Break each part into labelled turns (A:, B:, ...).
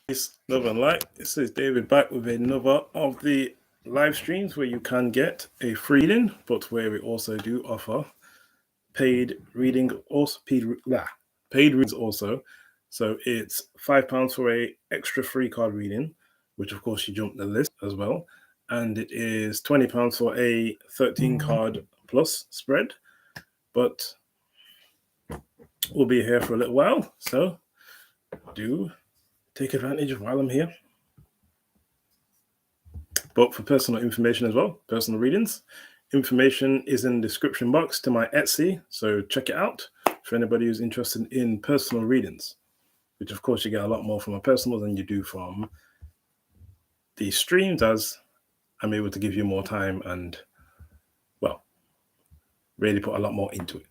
A: Peace, love and light. This is David back with another of the live streams where you can get a free reading, but where we also do offer paid reading, also paid readings also. So it's £5 for a extra free card reading, which of course you jump the list as well, and it is £20 for a 13 card plus spread. But we'll be here for a little while, so do take advantage while I'm here. But for personal information as well, personal readings, information is in the description box to my Etsy, so check it out for anybody who's interested in personal readings, which of course you get a lot more from a personal than you do from the streams, as I'm able to give you more time and, well, really put a lot more into it.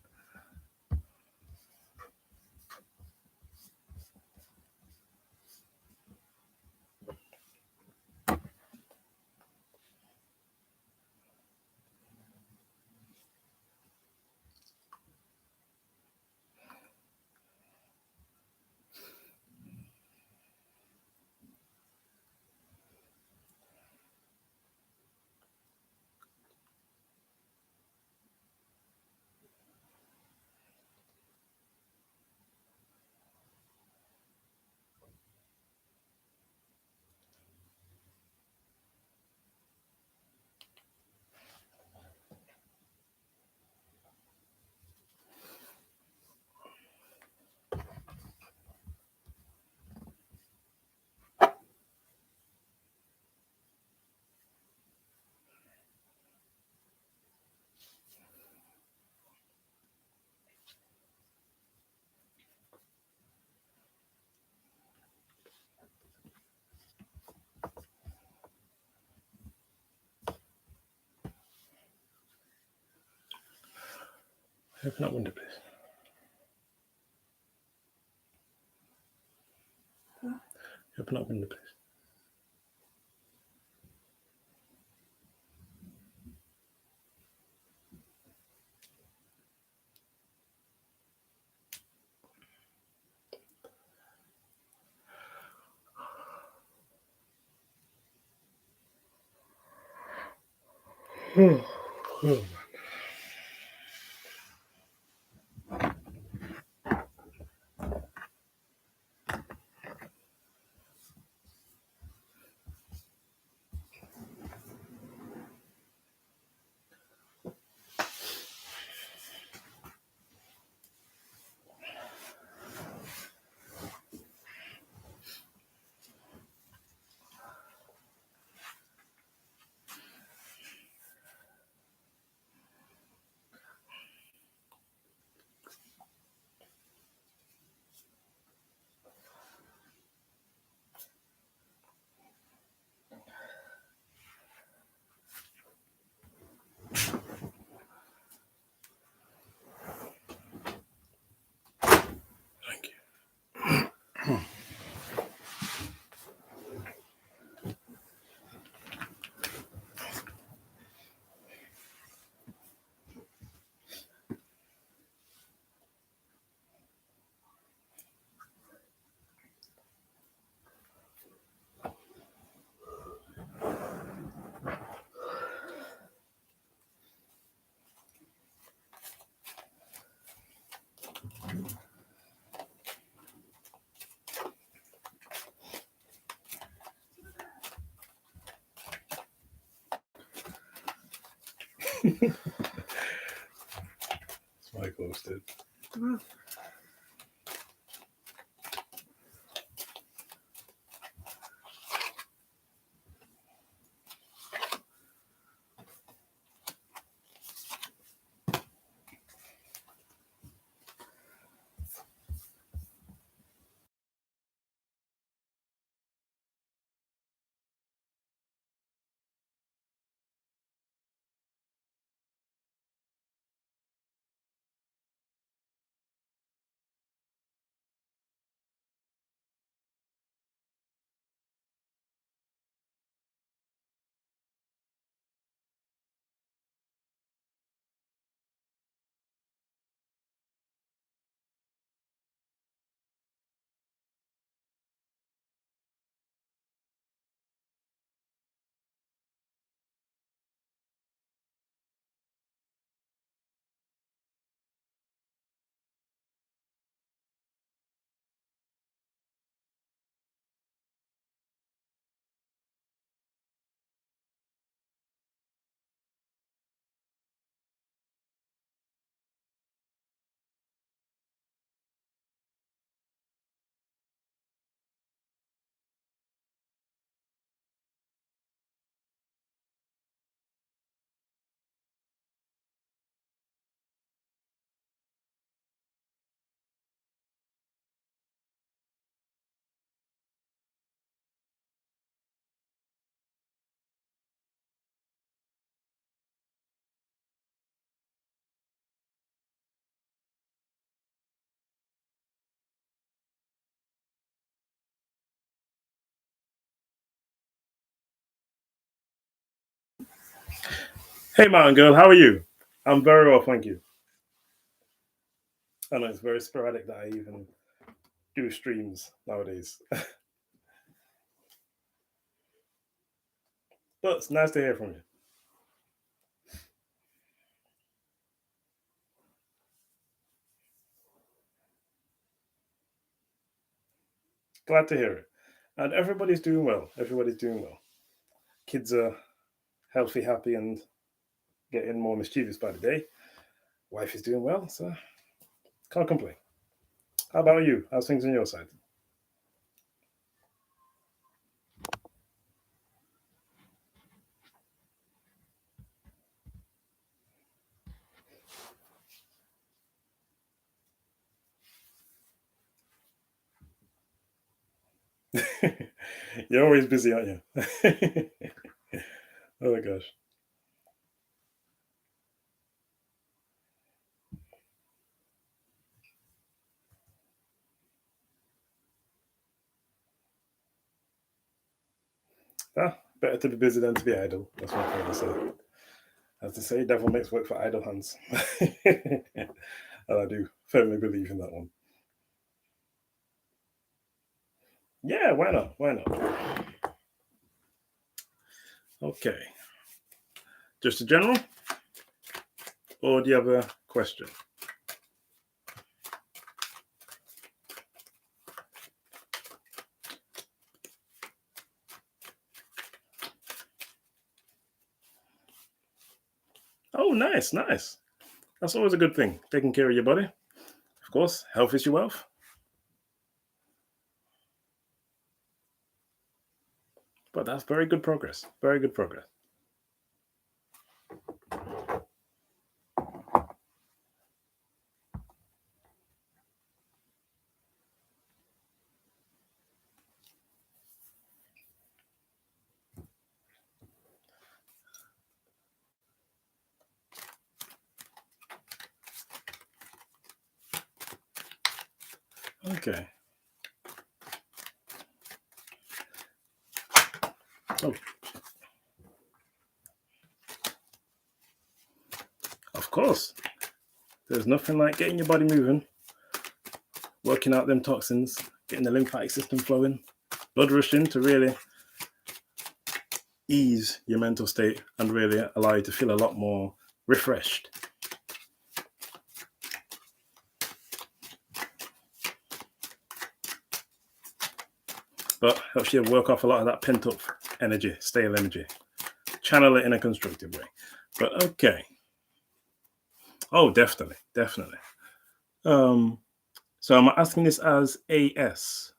A: Open that window, please. Open that window, please. Oh. Thank you. It's my ghosted. Hey, Mountain Girl, how are you? I'm very well, thank you. I know it's very sporadic that I even do streams nowadays, but it's nice to hear from you. Glad to hear it. And everybody's doing well. Everybody's doing well. Kids are healthy, happy, and getting more mischievous by the day. Wife is doing well, so can't complain. How about you? How's things on your side? You're always busy, aren't you? Oh my gosh. Ah, better to be busy than to be idle. That's what I say. As they say, devil makes work for idle hands. And I do firmly believe in that one. Yeah, why not? Why not? Okay. Just a general? Or do you have a question? Oh, nice, nice. That's always a good thing. Taking care of your body. Of course, health is your wealth. But that's very good progress. Very good progress. Okay. Oh, of course. There's nothing like getting your body moving, working out them toxins, getting the lymphatic system flowing, blood rushing to really ease your mental state and really allow you to feel a lot more refreshed. But helps you work off a lot of that pent up energy, stale energy. Channel it in a constructive way. But okay. Oh, definitely, definitely. So I'm asking this as AS.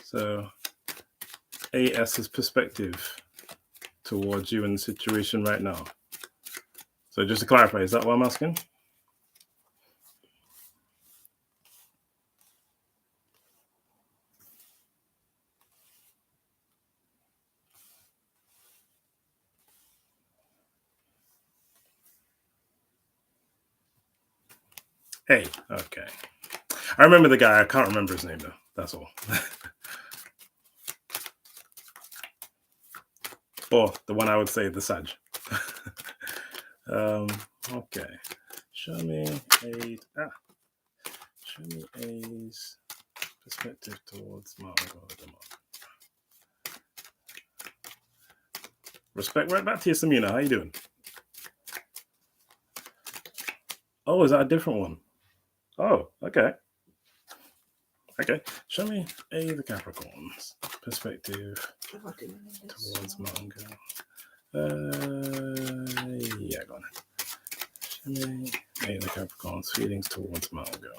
A: So AS's perspective towards you in the situation right now. So just to clarify, is that what I'm asking? A, okay. I remember the guy. I can't remember his name though. That's all. Or the one I would say, the Sag. Okay. Show me A's perspective towards Margot. Respect right back to you, Samina. How you doing? Oh, is that a different one? Oh, okay. Okay. Show me the Capricorn's perspective towards Margot. Yeah, go on. Show me the Capricorn's feelings towards Margot.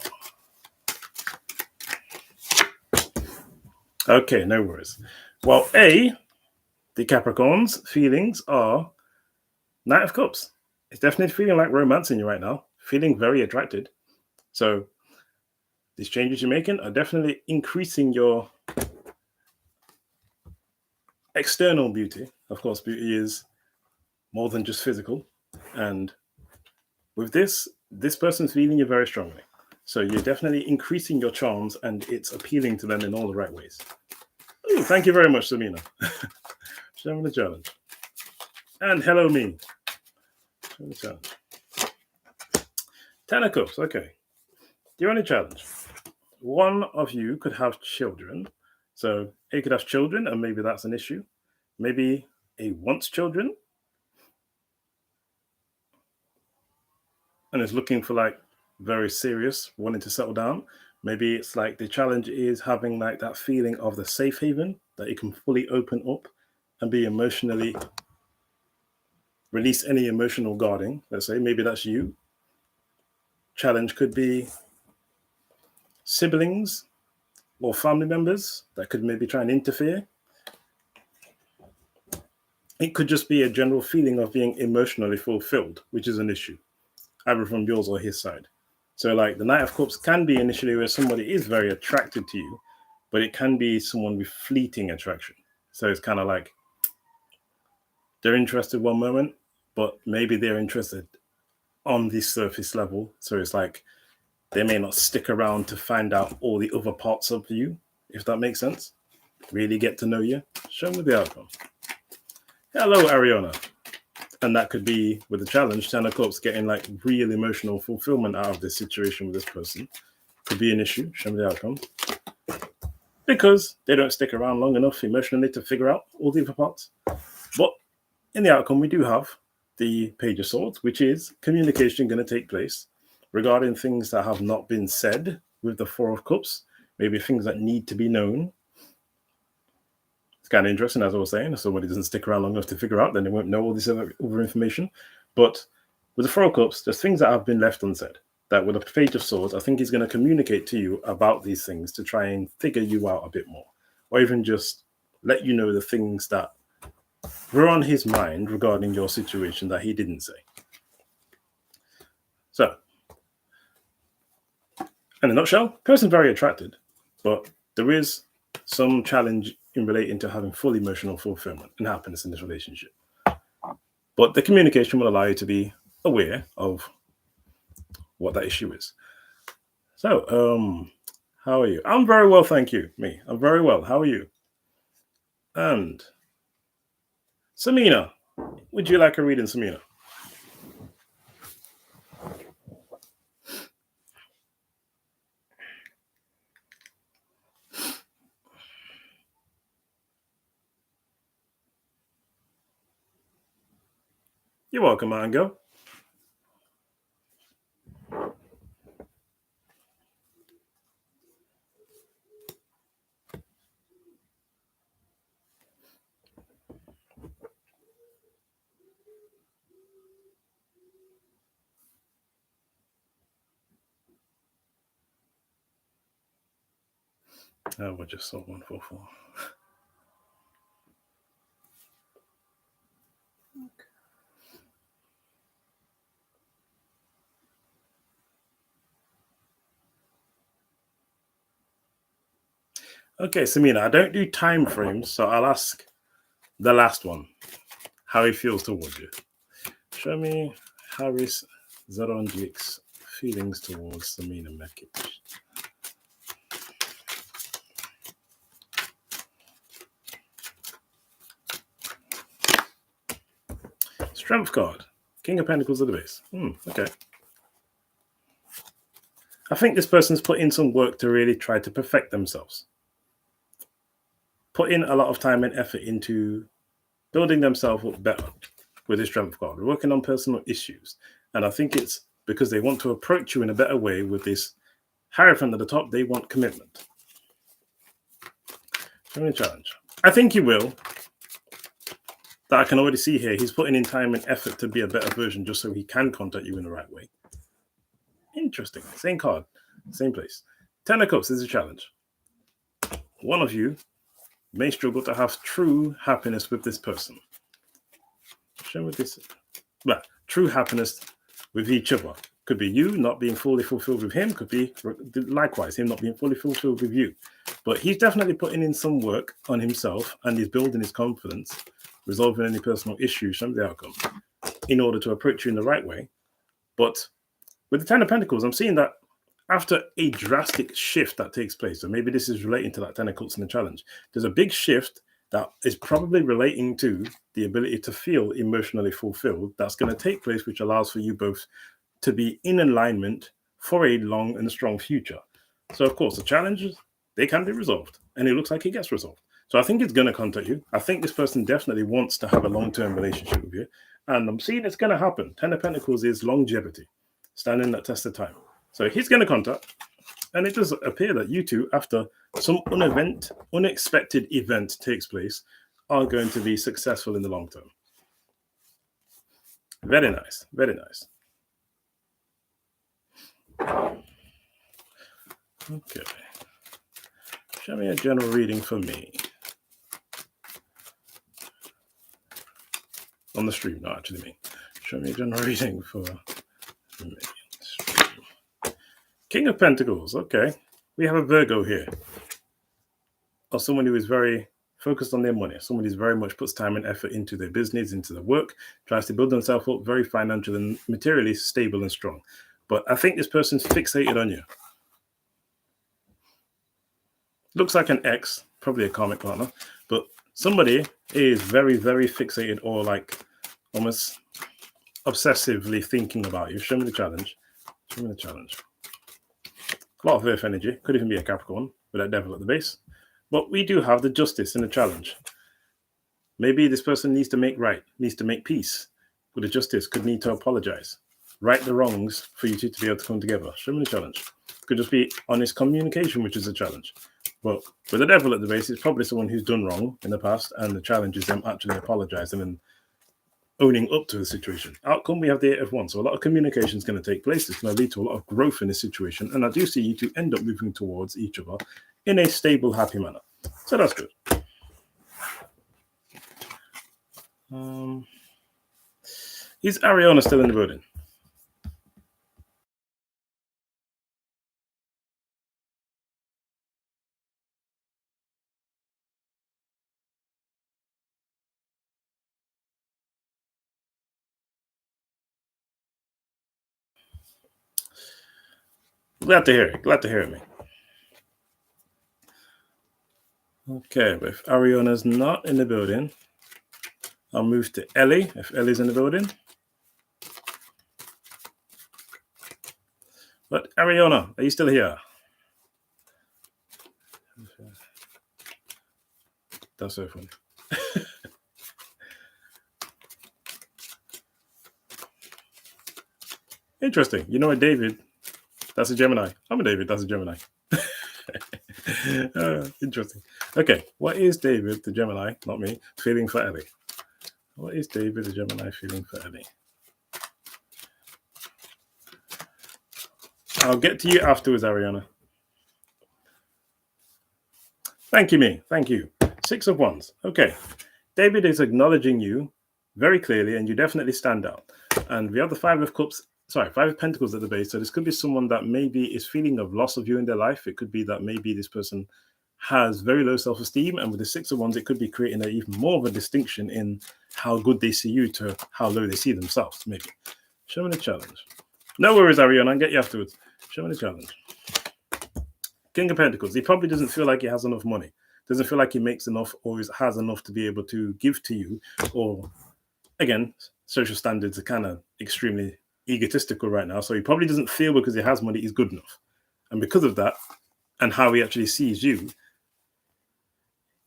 A: Okay, no worries. Well, the Capricorn's feelings are Knight of Cups. It's definitely feeling like romance in you right now, feeling very attracted. So these changes you're making are definitely increasing your external beauty. Of course, beauty is more than just physical. And with this person's feeling you very strongly. So you're definitely increasing your charms and it's appealing to them in all the right ways. Ooh, thank you very much, Samina. Show me the challenge. And hello, me. Show me the challenge. 10 of Cups, okay. Do you want a challenge? One of you could have children. So he could have children, and maybe that's an issue. Maybe he wants children and is looking for like very serious, wanting to settle down. Maybe it's like the challenge is having like that feeling of the safe haven that you can fully open up and be emotionally, release any emotional guarding. Let's say maybe that's you. Challenge could be siblings or family members that could maybe try and interfere. It could just be a general feeling of being emotionally fulfilled, which is an issue, either from yours or his side. So like the Knight of Cups can be initially where somebody is very attracted to you, but it can be someone with fleeting attraction. So it's kind of like they're interested one moment, but maybe they're interested on the surface level. So it's like they may not stick around to find out all the other parts of you, if that makes sense. Really get to know you. Show me the outcome. Hello, Ariana. And that could be with the challenge, 10 of Cups, getting like real emotional fulfillment out of this situation with this person. Could be an issue. Show me the outcome. Because they don't stick around long enough emotionally to figure out all the other parts. But in the outcome, we do have the Page of Swords, which is communication going to take place regarding things that have not been said with the Four of Cups, maybe things that need to be known. It's kind of interesting, as I was saying. If somebody doesn't stick around long enough to figure out, then they won't know all this other information. But with the Four of Cups, there's things that have been left unsaid. That with the Page of Swords, I think he's going to communicate to you about these things to try and figure you out a bit more. Or even just let you know the things that were on his mind regarding your situation that he didn't say. So, in a nutshell, person's very attracted, but there is some challenge in relating to having full emotional fulfillment and happiness in this relationship. But the communication will allow you to be aware of what that issue is. So, how are you? I'm very well, thank you. Me, I'm very well. How are you? And Samina, would you like a reading, Samina? You're welcome, Mango. Oh, we just saw 144. Okay, Samina, I don't do time frames, so I'll ask the last one, how he feels towards you. Show me Harris Zaronjik's feelings towards Samina Mekic. Strength card, King of Pentacles at the base. Okay. I think this person's put in some work to really try to perfect themselves. Put in a lot of time and effort into building themselves up better with this Strength card, working on personal issues. And I think it's because they want to approach you in a better way with this Hierophant at the top. They want commitment. Show me a challenge. I think he will. That I can already see here. He's putting in time and effort to be a better version just so he can contact you in the right way. Interesting. Same card, same place. 10 of Cups is a challenge. One of you may struggle to have true happiness with this person. Show me this. Well, true happiness with each other. Could be you not being fully fulfilled with him. Could be likewise him not being fully fulfilled with you. But he's definitely putting in some work on himself and he's building his confidence, resolving any personal issues from the outcome in order to approach you in the right way. But with the 10 of Pentacles, I'm seeing that after a drastic shift that takes place, so maybe this is relating to that 10 of cups in the challenge, there's a big shift that is probably relating to the ability to feel emotionally fulfilled that's going to take place, which allows for you both to be in alignment for a long and strong future. So, of course, the challenges, they can be resolved, and it looks like it gets resolved. So I think it's going to contact you. I think this person definitely wants to have a long-term relationship with you, and I'm seeing it's going to happen. 10 of Pentacles is longevity, standing that test of time. So he's going to contact, and it does appear that you two, after some unexpected event takes place, are going to be successful in the long term. Very nice, very nice. Okay. Show me a general reading for me. On the stream, not actually me. Show me a general reading for me. King of Pentacles, okay. We have a Virgo here. Or someone who is very focused on their money. Someone who very much puts time and effort into their business, into their work, tries to build themselves up very financially and materially stable and strong. But I think this person's fixated on you. Looks like an ex, probably a karmic partner, but somebody is very, very fixated or like almost obsessively thinking about you. Show me the challenge. Show me the challenge. A lot of earth energy. Could even be a Capricorn with that devil at the base. But we do have the justice in the challenge. Maybe this person needs to make right, needs to make peace with the justice, could need to apologize, right the wrongs for you two to be able to come together. Show me the challenge. Could just be honest communication, which is a challenge. But with the devil at the base, it's probably someone who's done wrong in the past, and the challenge is them actually apologizing and owning up to the situation. Outcome, we have the 8 of Wands. So a lot of communication is going to take place. It's going to lead to a lot of growth in this situation. And I do see you two end up moving towards each other in a stable, happy manner. So that's good. Is Ariana still in the building? Glad to hear it. Glad to hear it, me. Okay, but if Ariana's not in the building, I'll move to Ellie, if Ellie's in the building. But Ariana, are you still here? That's so funny. Interesting. You know what, David? That's a Gemini. I'm a David. That's a Gemini. Interesting. Okay, what is David, the Gemini, not me, feeling for Ellie? What is David, the Gemini, feeling for Ellie? I'll get to you afterwards, Ariana. Thank you, me. Thank you. 6 of Wands. Okay. David is acknowledging you very clearly, and you definitely stand out. And we have the 5 of Pentacles at the base. So this could be someone that maybe is feeling of loss of you in their life. It could be that maybe this person has very low self-esteem, and with the 6 of Wands, it could be creating even more of a distinction in how good they see you to how low they see themselves, maybe. Show me the challenge. No worries, Ariana. I'll get you afterwards. Show me the challenge. King of Pentacles. He probably doesn't feel like he has enough money. Doesn't feel like he makes enough or has enough to be able to give to you. Or, again, social standards are kind of extremely egotistical right now. So he probably doesn't feel because he has money he's good enough. And because of that, and how he actually sees you,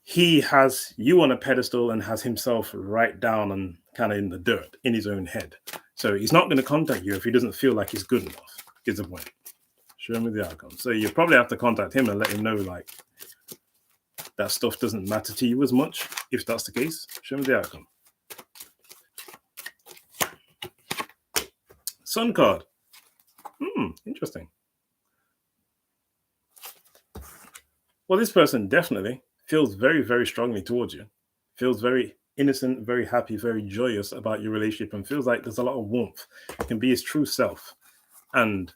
A: he has you on a pedestal and has himself right down and kind of in the dirt in his own head. So he's not going to contact you if he doesn't feel like he's good enough, is the point. Show me the outcome. So you probably have to contact him and let him know, like, that stuff doesn't matter to you as much, if that's the case. Show me the outcome. Sun card. Interesting. Well, this person definitely feels very, very strongly towards you. Feels very innocent, very happy, very joyous about your relationship, and feels like there's a lot of warmth. It can be his true self. And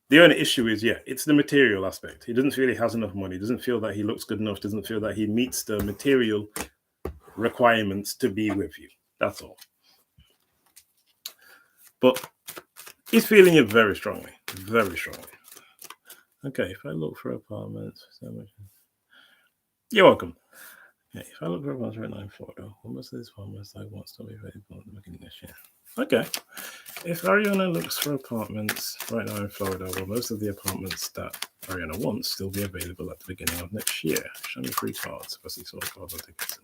A: the only issue is, it's the material aspect. He doesn't feel he has enough money, doesn't feel that he looks good enough, doesn't feel that he meets the material requirements to be with you. That's all. But he's feeling it very strongly. very strongly. Okay, if I look for apartments, you're welcome. Okay, if I look for apartments right now in Florida, what most of these apartments I want to be available at the beginning of this year? Okay, if Ariana looks for apartments right now in Florida, will most of the apartments that Ariana wants still be available at the beginning of next year? Show me 3 cards. If I see some cards, I'll take it.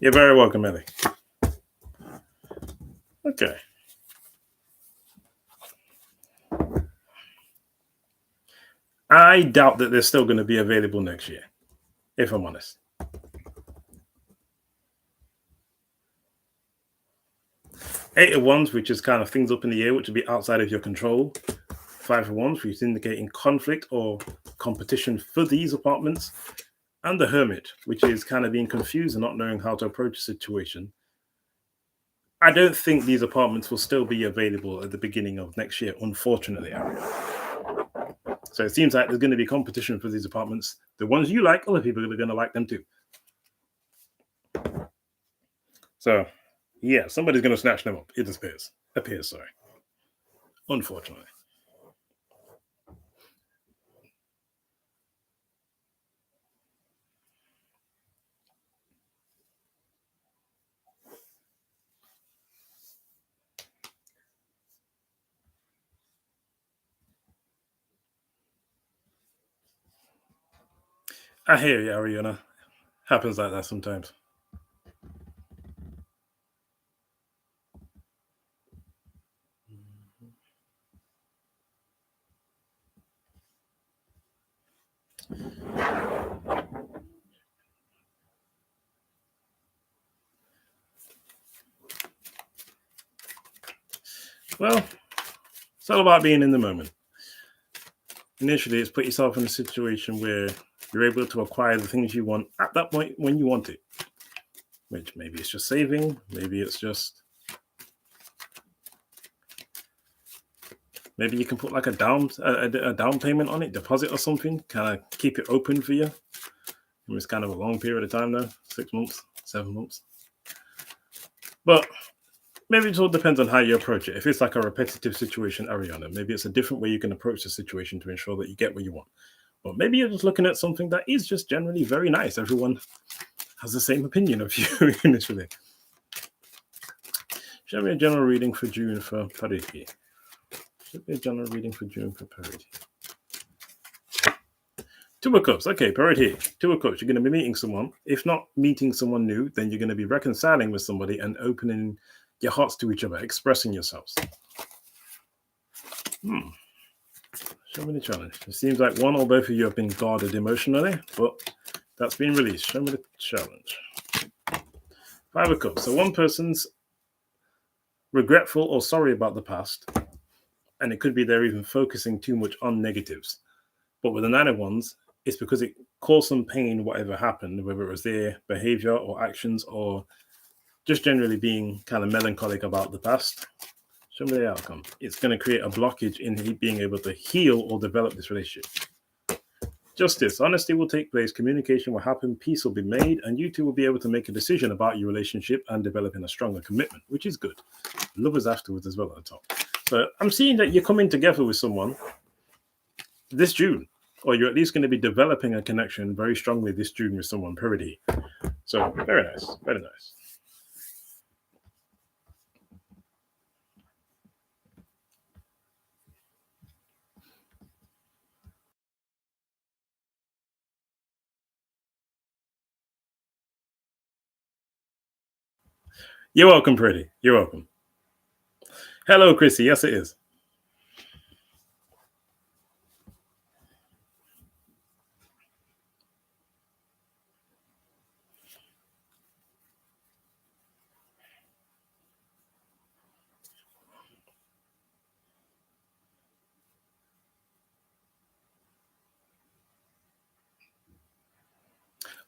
A: You're very welcome, Ellie. Okay. I doubt that they're still going to be available next year, if I'm honest. 8 of Wands, which is kind of things up in the air, which would be outside of your control. 5 of Wands, which is indicating conflict or competition for these apartments. And the Hermit, which is kind of being confused and not knowing how to approach a situation. I don't think these apartments will still be available at the beginning of next year, unfortunately. So it seems like there's going to be competition for these apartments. The ones you like, other people are going to like them too. So, yeah, somebody's going to snatch them up. It appears, sorry. Unfortunately. I hear you, Ariana. Happens like that sometimes. Well, it's all about being in the moment. Initially, it's put yourself in a situation where you're able to acquire the things you want at that point when you want it. Which maybe it's just saving, maybe it's just maybe you can put like a down payment on it, deposit or something, kind of keep it open for you. It's kind of a long period of time now, 6 months, 7 months. But maybe it all depends on how you approach it. If it's like a repetitive situation, Ariana, maybe it's a different way you can approach the situation to ensure that you get what you want. But maybe you're just looking at something that is just generally very nice. Everyone has the same opinion of you initially. Show me a general reading for June for Parity. Should be a general reading for June for Parity. 2 of Cups. Okay, Parity. 2 of Cups. You're going to be meeting someone. If not meeting someone new, then you're going to be reconciling with somebody and opening your hearts to each other, expressing yourselves. Show me the challenge. It seems like one or both of you have been guarded emotionally, but that's been released. Show me the challenge. 5 of Cups. So one person's regretful or sorry about the past, and it could be they're even focusing too much on negatives. But with the 9 of Wands, it's because it caused some pain, whatever happened, whether it was their behavior or actions or just generally being kind of melancholic about the past. Show me the outcome. It's going to create a blockage in being able to heal or develop this relationship. Justice. Honesty will take place. Communication will happen. Peace will be made. And you two will be able to make a decision about your relationship and developing a stronger commitment, which is good. Lovers afterwards as well at the top. So I'm seeing that you're coming together with someone this June, or you're at least going to be developing a connection very strongly this June with someone, Parity. So very nice. Very nice. You're welcome, Pretty. You're welcome. Hello, Chrissy. Yes, it is.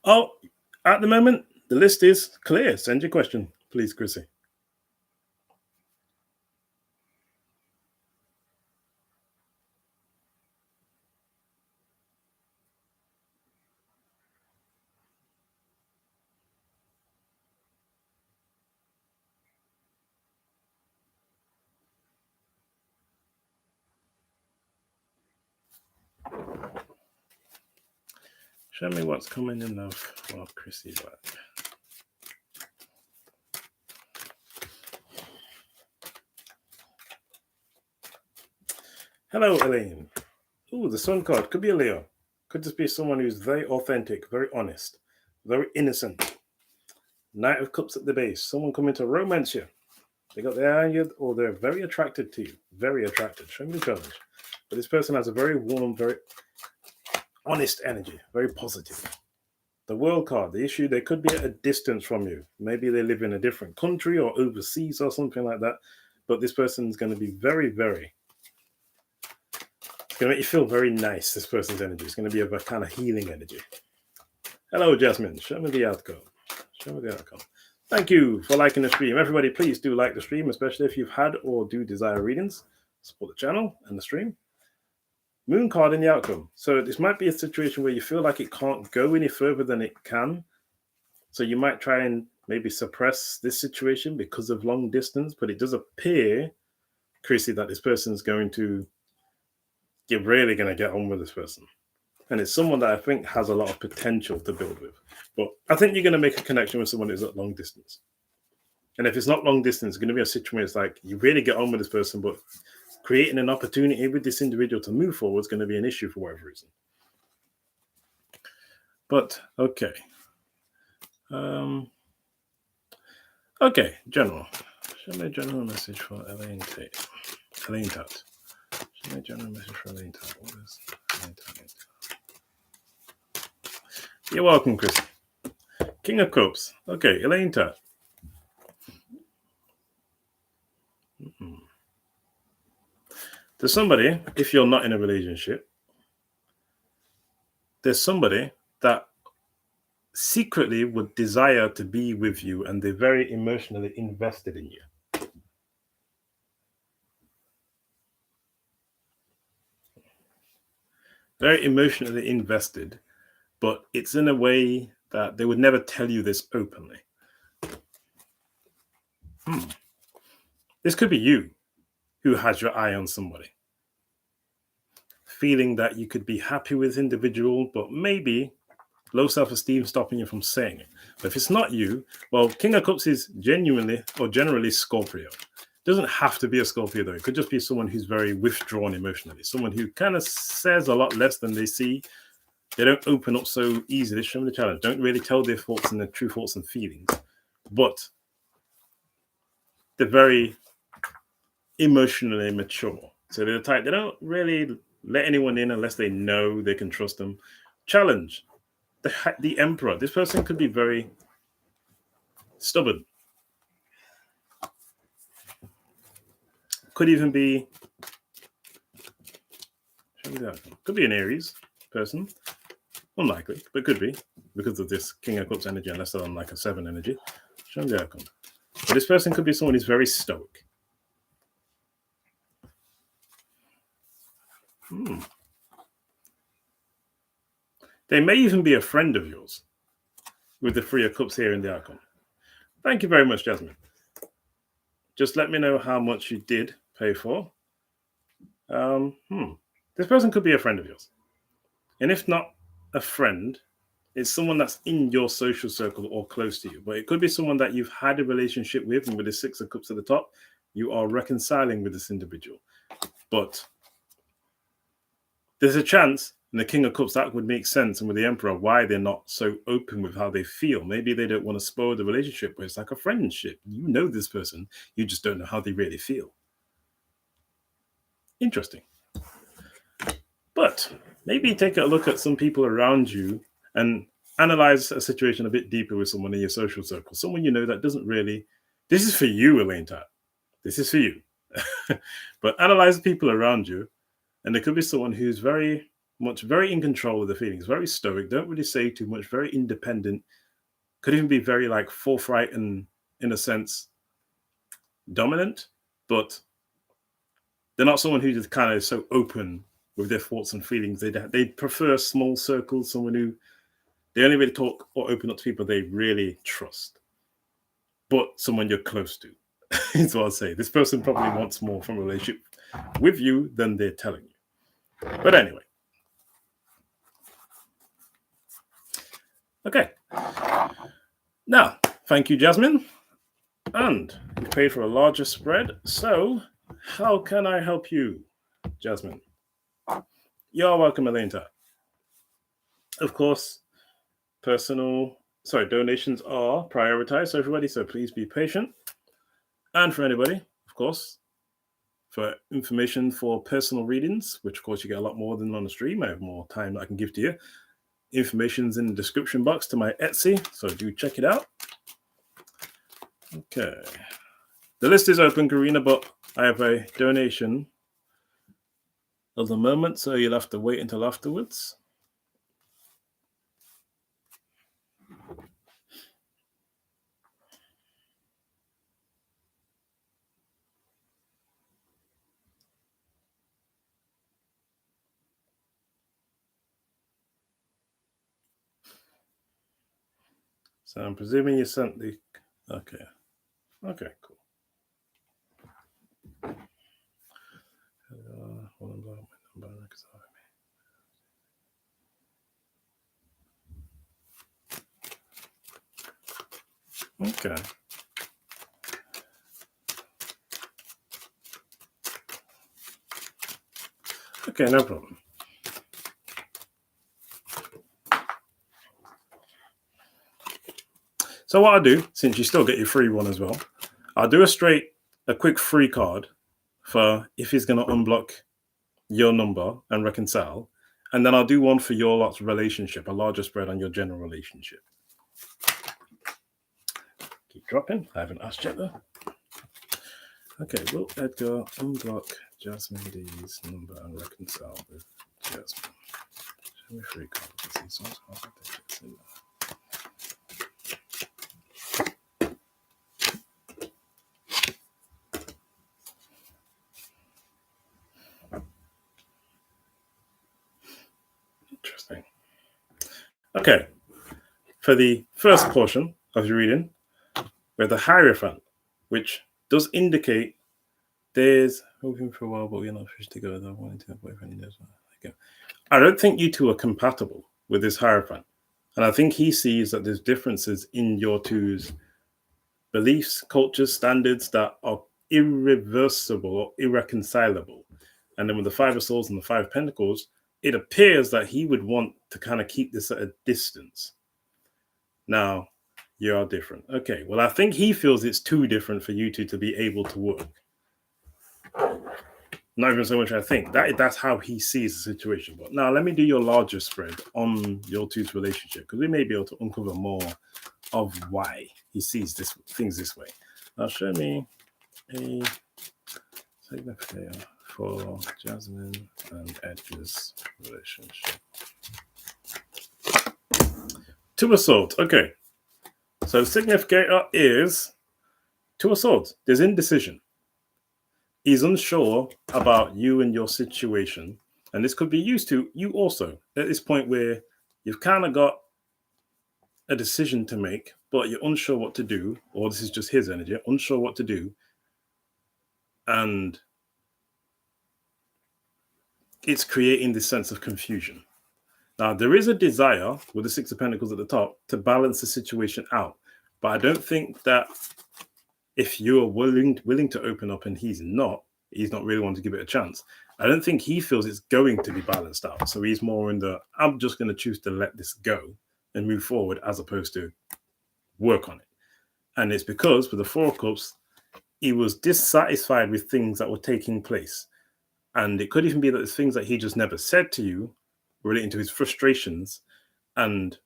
A: Oh, at the moment, the list is clear. Send your question, please, Chrissy. Show me what's coming in love for Chrissy Black. Hello, Elaine. Ooh, the Sun card. Could be a Leo. Could just be someone who's very authentic, very honest, very innocent. Knight of Cups at the base. Someone coming to romance you. They got their eye on you, or they're very attracted to you. Very attracted. Show me the challenge. But this person has a very warm, very honest energy. Very positive. The World card. The issue, they could be at a distance from you. Maybe they live in a different country or overseas or something like that. But this person's going to be very, very... It's going to make you feel very nice, this person's energy. It's going to be a kind of healing energy. Hello, Jasmine. Show me the outcome. Show me the outcome. Thank you for liking the stream. Everybody, please do like the stream, especially if you've had or do desire readings. Support the channel and the stream. Moon card in the outcome. So this might be a situation where you feel like it can't go any further than it can. So you might try and maybe suppress this situation because of long distance, but it does appear, Chrissy, that this person's you're really going to get on with this person. And it's someone that I think has a lot of potential to build with. But I think you're going to make a connection with someone who's at long distance. And if it's not long distance, it's going to be a situation where it's like you really get on with this person, but creating an opportunity with this individual to move forward is going to be an issue for whatever reason. But, okay. Okay, general. Show me a general message for Elaine Tate. Elaine Tate. Show me a general message for Elaine Tate. What is Elaine Tate? You're welcome, Chris. King of Cups. Okay, Elaine Tate. There's somebody, if you're not in a relationship, there's somebody that secretly would desire to be with you and they're very emotionally invested in you. Very emotionally invested, but it's in a way that they would never tell you this openly. This could be you who has your eye on somebody, feeling that you could be happy with individual, but maybe low self-esteem stopping you from saying it. But if it's not you, well, King of Cups is genuinely or generally Scorpio. It doesn't have to be a Scorpio, though. It could just be someone who's very withdrawn emotionally, someone who kind of says a lot less than they see. They don't open up so easily. Show me the challenge. Don't really tell their thoughts and their true thoughts and feelings, but they're very emotionally mature. So they're the type, they don't really let anyone in unless they know they can trust them. Challenge. The Emperor. This person could be very stubborn. Could even be, could be an Aries person. Unlikely, but could be because of this King of Cups energy, unless they're on like a 7 energy. Show me the outcome. But this person could be someone who's very stoic. They may even be a friend of yours with the 3 of Cups here in the outcome. Thank you very much, Jasmine. Just let me know how much you did pay for. This person could be a friend of yours. And if not a friend, it's someone that's in your social circle or close to you. But it could be someone that you've had a relationship with, and with the 6 of Cups at the top, you are reconciling with this individual. But there's a chance, in the King of Cups, that would make sense. And with the Emperor, why they're not so open with how they feel. Maybe they don't want to spoil the relationship, but it's like a friendship. You know this person, you just don't know how they really feel. Interesting. But maybe take a look at some people around you and analyze a situation a bit deeper with someone in your social circle. Someone you know that doesn't really... This is for you, Elaine Tate. This is for you. But analyze the people around you. And there could be someone who's very in control of the feelings, very stoic, don't really say too much, very independent, could even be very like forthright and, in a sense, dominant, but they're not someone who's just kind of so open with their thoughts and feelings. They prefer small circles, someone who they only really talk or open up to people they really trust, but someone you're close to. Is what I'll say. This person probably wants more from a relationship with you than they're telling you. But anyway, Okay. Now, thank you, Jasmine. And you paid for a larger spread. So, how can I help you, Jasmine? You're welcome, Alinta. Of course, donations are prioritized, so everybody, so please be patient. And for anybody, of course, for information for personal readings, which of course you get a lot more than on the stream, I have more time that I can give to you. Information's in the description box to my Etsy, so do check it out. Okay. The list is open, Karina, but I have a donation of the moment, so you'll have to wait until afterwards. So I'm presuming you sent the... Okay. Okay, cool. Okay. Okay, no problem. So what I'll do, since you still get your free one as well, I'll do a quick free card for if he's going to unblock your number and reconcile. And then I'll do one for your lot's relationship, a larger spread on your general relationship. Keep dropping. I haven't asked yet though. Okay, will Edgar unblock Jasmine D's number and reconcile with Jasmine? Show me free cards. Interesting. Okay, for the first portion of your reading, we have the Hierophant, which does indicate there's hoping for a while, but we're not finished together. I wanted to have boyfriend. I don't think you two are compatible with this Hierophant. And I think he sees that there's differences in your two's beliefs, cultures, standards that are irreversible or irreconcilable. And then with the Five of Swords and the Five of Pentacles, it appears that he would want to kind of keep this at a distance. Now, you are different. Okay, well, I think he feels it's too different for you two to be able to work. Not even so much I think. That's how he sees the situation. But now let me do your larger spread on your two's relationship, because we may be able to uncover more of why he sees things this way. Now show me a signifier for Jasmine and Edgar's relationship. Two of Swords. Okay. So the significator is Two of Swords. There's indecision. He's unsure about you and your situation. And this could be used to you also at this point where you've kind of got a decision to make, but you're unsure what to do, or this is just his energy, unsure what to do. And it's creating this sense of confusion. Now, there is a desire with the Six of Pentacles at the top to balance the situation out. But I don't think that if you're willing to open up and he's not really wanting to give it a chance, I don't think he feels it's going to be balanced out. So he's more in the, I'm just going to choose to let this go and move forward as opposed to work on it. And it's because with the Four of Cups, he was dissatisfied with things that were taking place. And it could even be that there's things that he just never said to you relating to his frustrations. And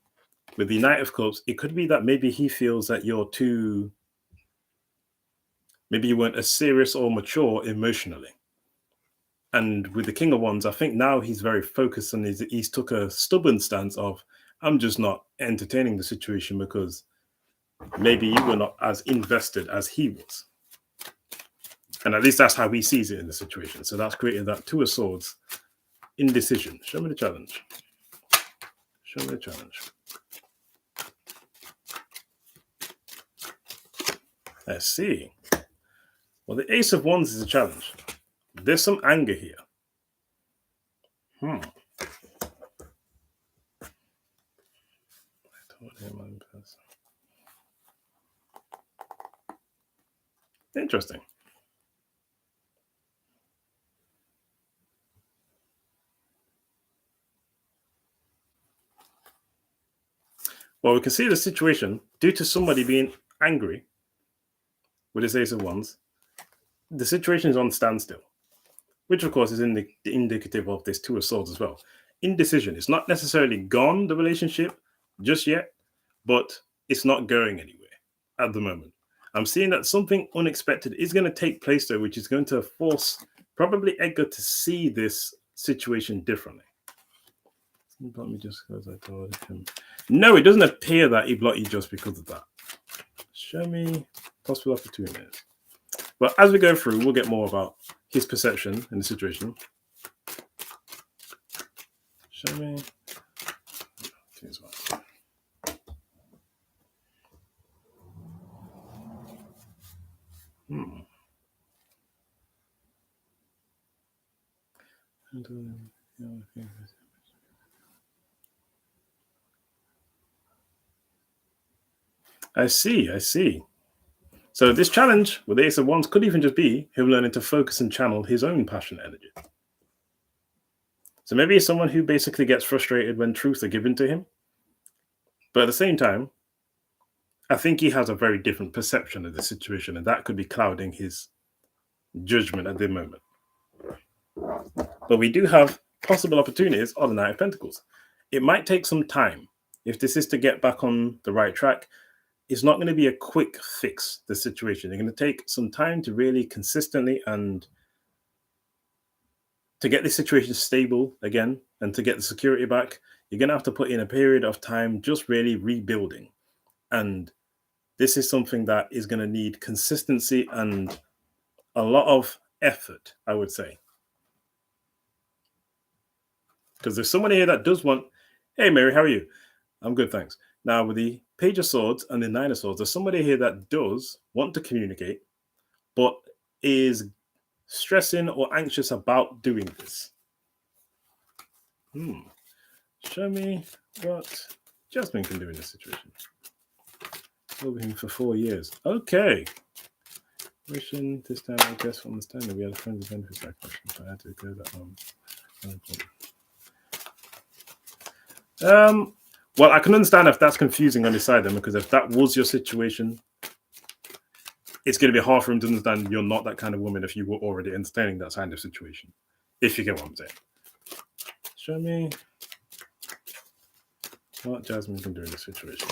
A: with the Knight of Cups, it could be that maybe he feels that maybe you weren't as serious or mature emotionally. And with the King of Wands, I think now he's very focused and he's took a stubborn stance of, I'm just not entertaining the situation because maybe you were not as invested as he was. And at least that's how he sees it in the situation. So that's created that Two of Swords indecision. Show me the challenge. Show me the challenge. Let's see. Well, the Ace of Wands is a challenge. There's some anger here. I told Interesting. Well, we can see the situation due to somebody being angry with this Ace of Wands. The situation is on standstill, which of course is indicative of this Two of Swords as well. Indecision. It's not necessarily gone, the relationship, just yet, but it's not going anywhere at the moment. I'm seeing that something unexpected is going to take place though, which is going to force probably Edgar to see this situation differently. He blocked me just because I told him. No, it doesn't appear that he blocked you just because of that. Show me possible opportunities. But as we go through, we'll get more about his perception in the situation. Show me. I see. So this challenge with the Ace of Wands could even just be him learning to focus and channel his own passionate energy. So maybe he's someone who basically gets frustrated when truths are given to him. But at the same time, I think he has a very different perception of the situation, and that could be clouding his judgment at the moment. But we do have possible opportunities on the Knight of Pentacles. It might take some time. If this is to get back on the right track, it's not going to be a quick fix, the situation. It's going to take some time to really consistently and to get this situation stable again and to get the security back. You're going to have to put in a period of time just really rebuilding. And this is something that is going to need consistency and a lot of effort, I would say. Because there's someone here that does want, hey, Mary, how are you? I'm good, thanks. Now, with the Page of Swords and the Nine of Swords, there's somebody here that does want to communicate, but is stressing or anxious about doing this. Show me what Jasmine can do in this situation. Over him for 4 years. Okay. Wishing this time, I guess, from understanding we had a friendly benefits that question, so I had to go that well, I can understand if that's confusing on his side then, because if that was your situation, it's going to be hard for him to understand you're not that kind of woman if you were already entertaining that kind of situation. If you get what I'm saying. Show me what Jasmine can do in this situation.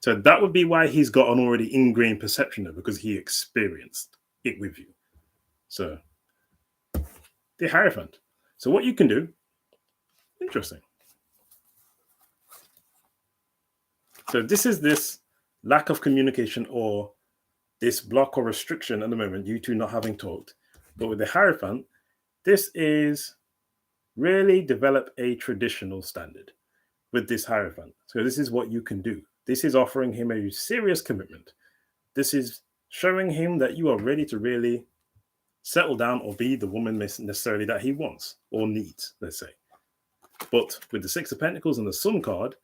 A: So that would be why he's got an already ingrained perception of it, because he experienced it with you. So, the Hierophant. So what you can do, interesting. So this is this lack of communication or this block or restriction at the moment, you two not having talked. But with the Hierophant, this is really develop a traditional standard with this Hierophant. So this is what you can do. This is offering him a serious commitment. This is showing him that you are ready to really settle down or be the woman necessarily that he wants or needs, let's say. But with the Six of Pentacles and the Sun card,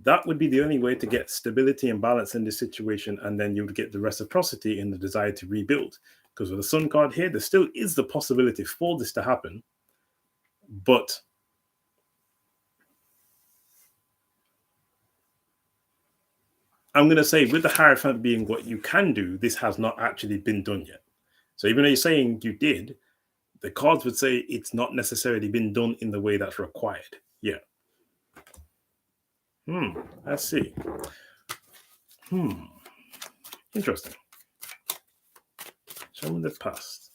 A: that would be the only way to get stability and balance in this situation, and then you would get the reciprocity in the desire to rebuild. Because with the Sun card here, there still is the possibility for this to happen, but I'm going to say with the Hierophant being what you can do, this has not actually been done yet. So even though you're saying you did, the cards would say it's not necessarily been done in the way that's required yet. Let's see. Interesting. Show me the past.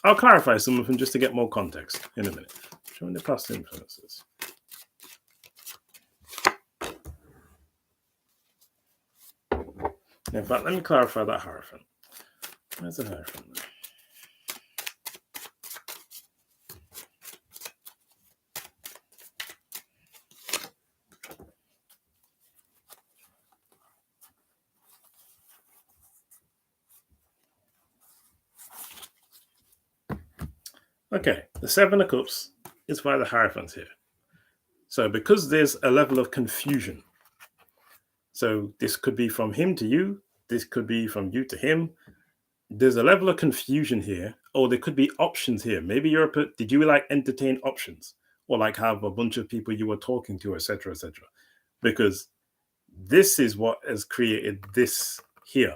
A: I'll clarify some of them just to get more context in a minute. Show me the past influences. In fact, let me clarify that Hierophant. Where's the Hierophant? Okay, the Seven of Cups is why the Hierophant's here. So because there's a level of confusion, so this could be from him to you, This could be from you to him. There's a level of confusion here. Or there could be options here. Maybe did you like entertain options? Or like have a bunch of people you were talking to, etc., etc. Because this is what has created this here.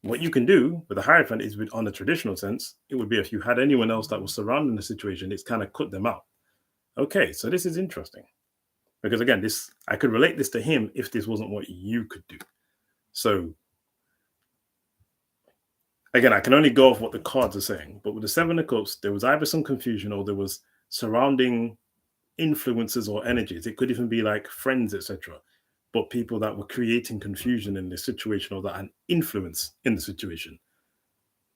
A: What you can do with the Hierophant is, on the traditional sense, it would be if you had anyone else that was surrounding the situation, it's kind of cut them out. Okay, so this is interesting. Because again, I could relate this to him if this wasn't what you could do. So again, I can only go off what the cards are saying. But with the Seven of Cups, there was either some confusion or there was surrounding influences or energies. It could even be like friends, etc. But people that were creating confusion in the situation or that had influence in the situation.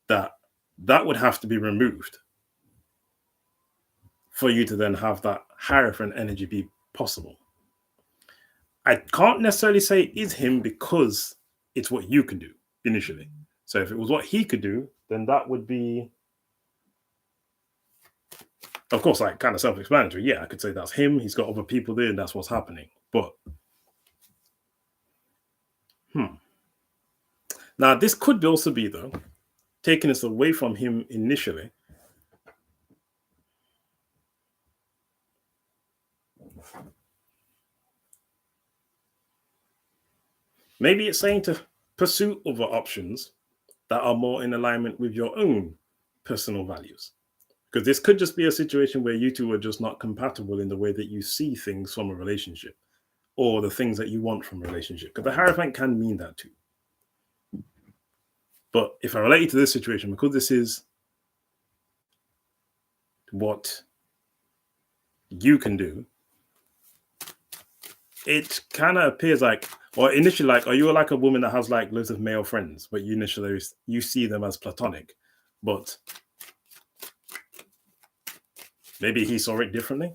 A: That would have to be removed for you to then have that Hierophant energy be possible. I can't necessarily say it is him because it's what you can do initially. So if it was what he could do, then that would be, of course, like kind of self-explanatory. Yeah, I could say that's him. He's got other people there and that's what's happening. But now this could also be, though, taking us away from him initially. Maybe it's saying to pursue other options that are more in alignment with your own personal values. Because this could just be a situation where you two are just not compatible in the way that you see things from a relationship or the things that you want from a relationship. Because the Hierophant can mean that too. But if I relate it to this situation, because this is what you can do, it kind of appears like, or initially like, are you like a woman that has like loads of male friends, but you initially you see them as platonic, but maybe he saw it differently?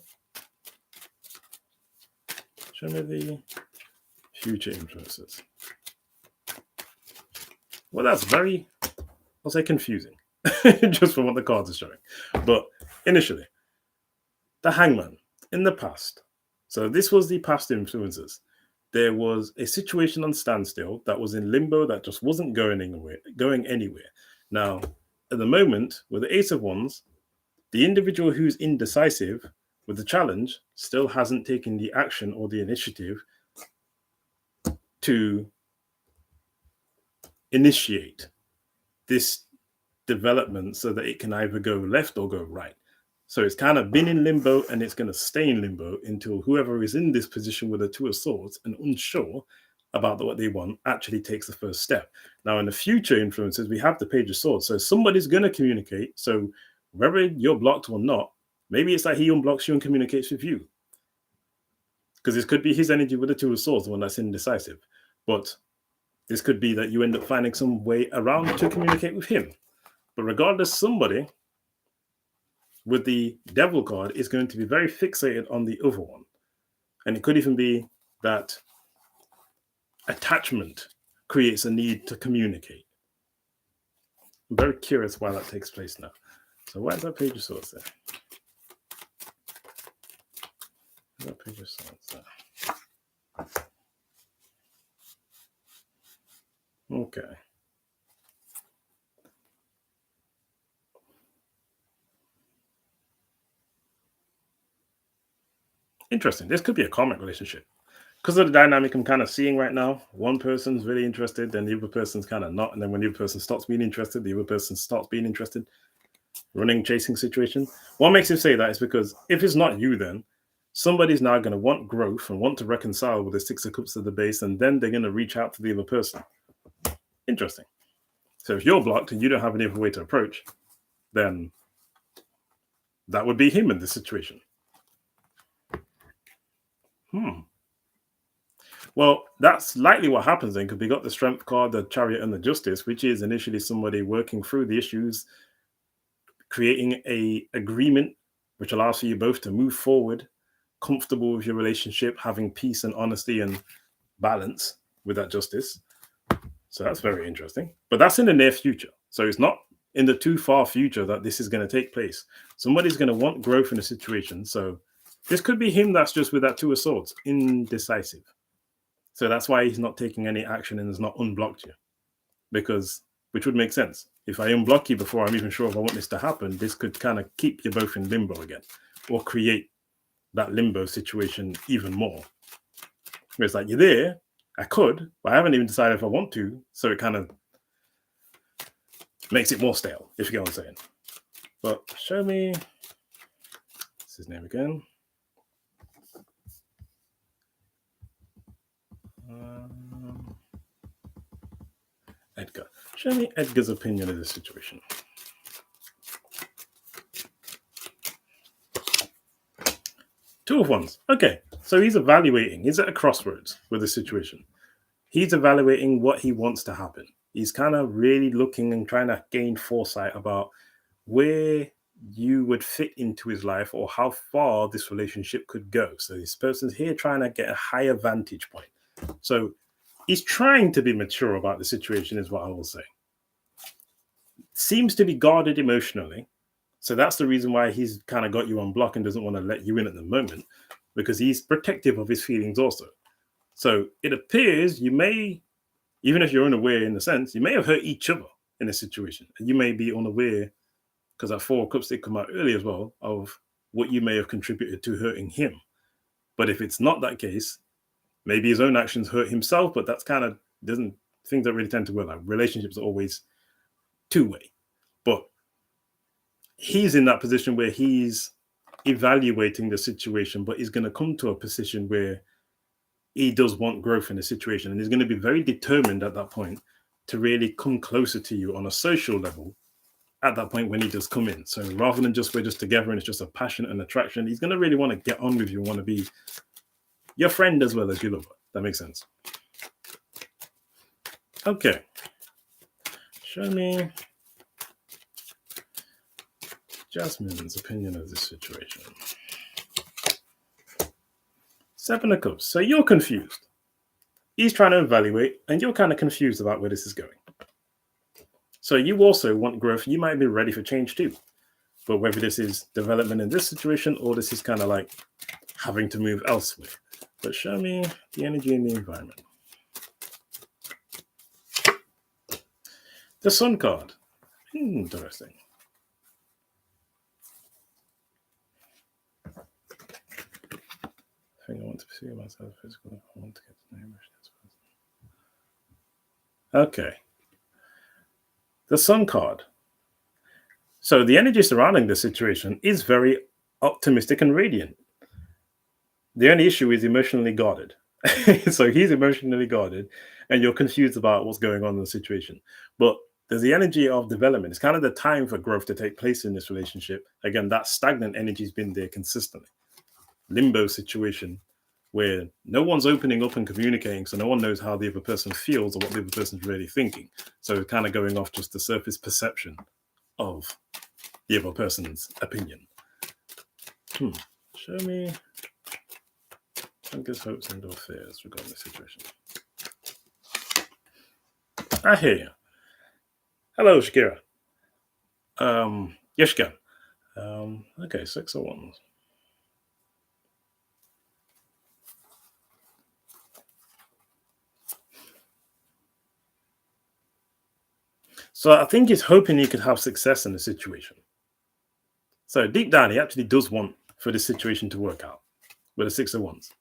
A: Show me the future influences. Well, that's very, I'll say, confusing, just from what the cards are showing. But initially, the Hangman in the past. So this was the past influences. There was a situation on standstill that was in limbo that just wasn't going anywhere. Now, at the moment, with the Ace of Wands, the individual who's indecisive with the challenge still hasn't taken the action or the initiative to initiate this development so that it can either go left or go right. So it's kind of been in limbo and it's going to stay in limbo until whoever is in this position with the Two of Swords and unsure about what they want actually takes the first step. Now, in the future influences, we have the Page of Swords. So somebody's going to communicate. So whether you're blocked or not, maybe it's that he unblocks you and communicates with you. Because this could be his energy with the Two of Swords, the one that's indecisive. But this could be that you end up finding some way around to communicate with him. But regardless, somebody with the Devil card is going to be very fixated on the other one. And it could even be that attachment creates a need to communicate. I'm very curious why that takes place now. So why is that Page of Swords there? That Page of Swords there? Okay. Interesting. This could be a karmic relationship. Because of the dynamic I'm kind of seeing right now, one person's really interested, then the other person's kind of not. And then when the other person stops being interested, the other person starts being interested. Running, chasing situation. What makes him say that is because if it's not you, then somebody's now going to want growth and want to reconcile with the Six of Cups at the base, and then they're going to reach out to the other person. Interesting. So if you're blocked and you don't have any other way to approach, then that would be him in this situation. Well, that's likely what happens then, because we got the Strength card, the Chariot, and the Justice, which is initially somebody working through the issues, creating a agreement which allows for you both to move forward, comfortable with your relationship, having peace and honesty and balance with that Justice. So that's very interesting. But that's in the near future. So it's not in the too far future that this is going to take place. Somebody's going to want growth in a situation. So this could be him that's just with that Two of Swords, indecisive. So that's why he's not taking any action and has not unblocked you. Which would make sense. If I unblock you before I'm even sure if I want this to happen, this could kind of keep you both in limbo again, or create that limbo situation even more. Where it's like, you're there, I could, but I haven't even decided if I want to. So it kind of makes it more stale, if you get what I'm saying. But show me, what's his name again? Edgar. Show me Edgar's opinion of this situation. Two of Wands. Okay, so he's evaluating. He's at a crossroads with the situation. He's evaluating what he wants to happen. He's kind of really looking and trying to gain foresight about where you would fit into his life or how far this relationship could go. So this person's here trying to get a higher vantage point. So he's trying to be mature about the situation, is what I will say. Seems to be guarded emotionally. So that's the reason why he's kind of got you on block and doesn't want to let you in at the moment, because he's protective of his feelings also. So it appears you may, even if you're unaware in a sense, you may have hurt each other in a situation. And you may be unaware, because that Four of Cups did come out early as well, of what you may have contributed to hurting him. But if it's not that case, maybe his own actions hurt himself, but that's kind of things that really tend to work. Like relationships are always two-way. But he's in that position where he's evaluating the situation, but he's going to come to a position where he does want growth in the situation. And he's going to be very determined at that point to really come closer to you on a social level at that point when he does come in. So rather than we're just together and it's just a passion and attraction, he's going to really want to get on with you and want to be your friend as well as your lover. That makes sense. Okay. Show me Jasmine's opinion of this situation. Seven of Cups. So you're confused. He's trying to evaluate, and you're kind of confused about where this is going. So you also want growth. You might be ready for change too. But whether this is development in this situation or this is kind of like having to move elsewhere. But show me the energy in the environment. The Sun card. Interesting. I think I want to pursue myself physically. I want to get to know emotions. Okay. The Sun card. So the energy surrounding this situation is very optimistic and radiant. The only issue is emotionally guarded. So he's emotionally guarded and you're confused about what's going on in the situation. But there's the energy of development. It's kind of the time for growth to take place in this relationship. Again, that stagnant energy has been there consistently. Limbo situation where no one's opening up and communicating, so no one knows how the other person feels or what the other person's really thinking. So kind of going off just the surface perception of the other person's opinion. Show me Anchor's hopes and or fears regarding the situation. I hear you. Hello, Shakira. Yeshka. Okay, 6 of Wands. So I think he's hoping he could have success in the situation. So deep down, he actually does want for this situation to work out with the 6 of Wands.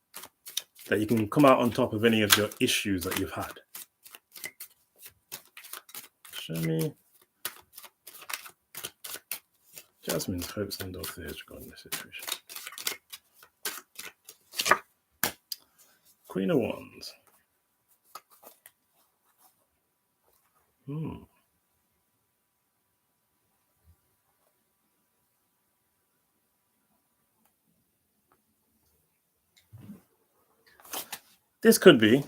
A: That you can come out on top of any of your issues that you've had. Show me Jasmine's hopes and or fears regarding the situation. Queen of Wands. This could be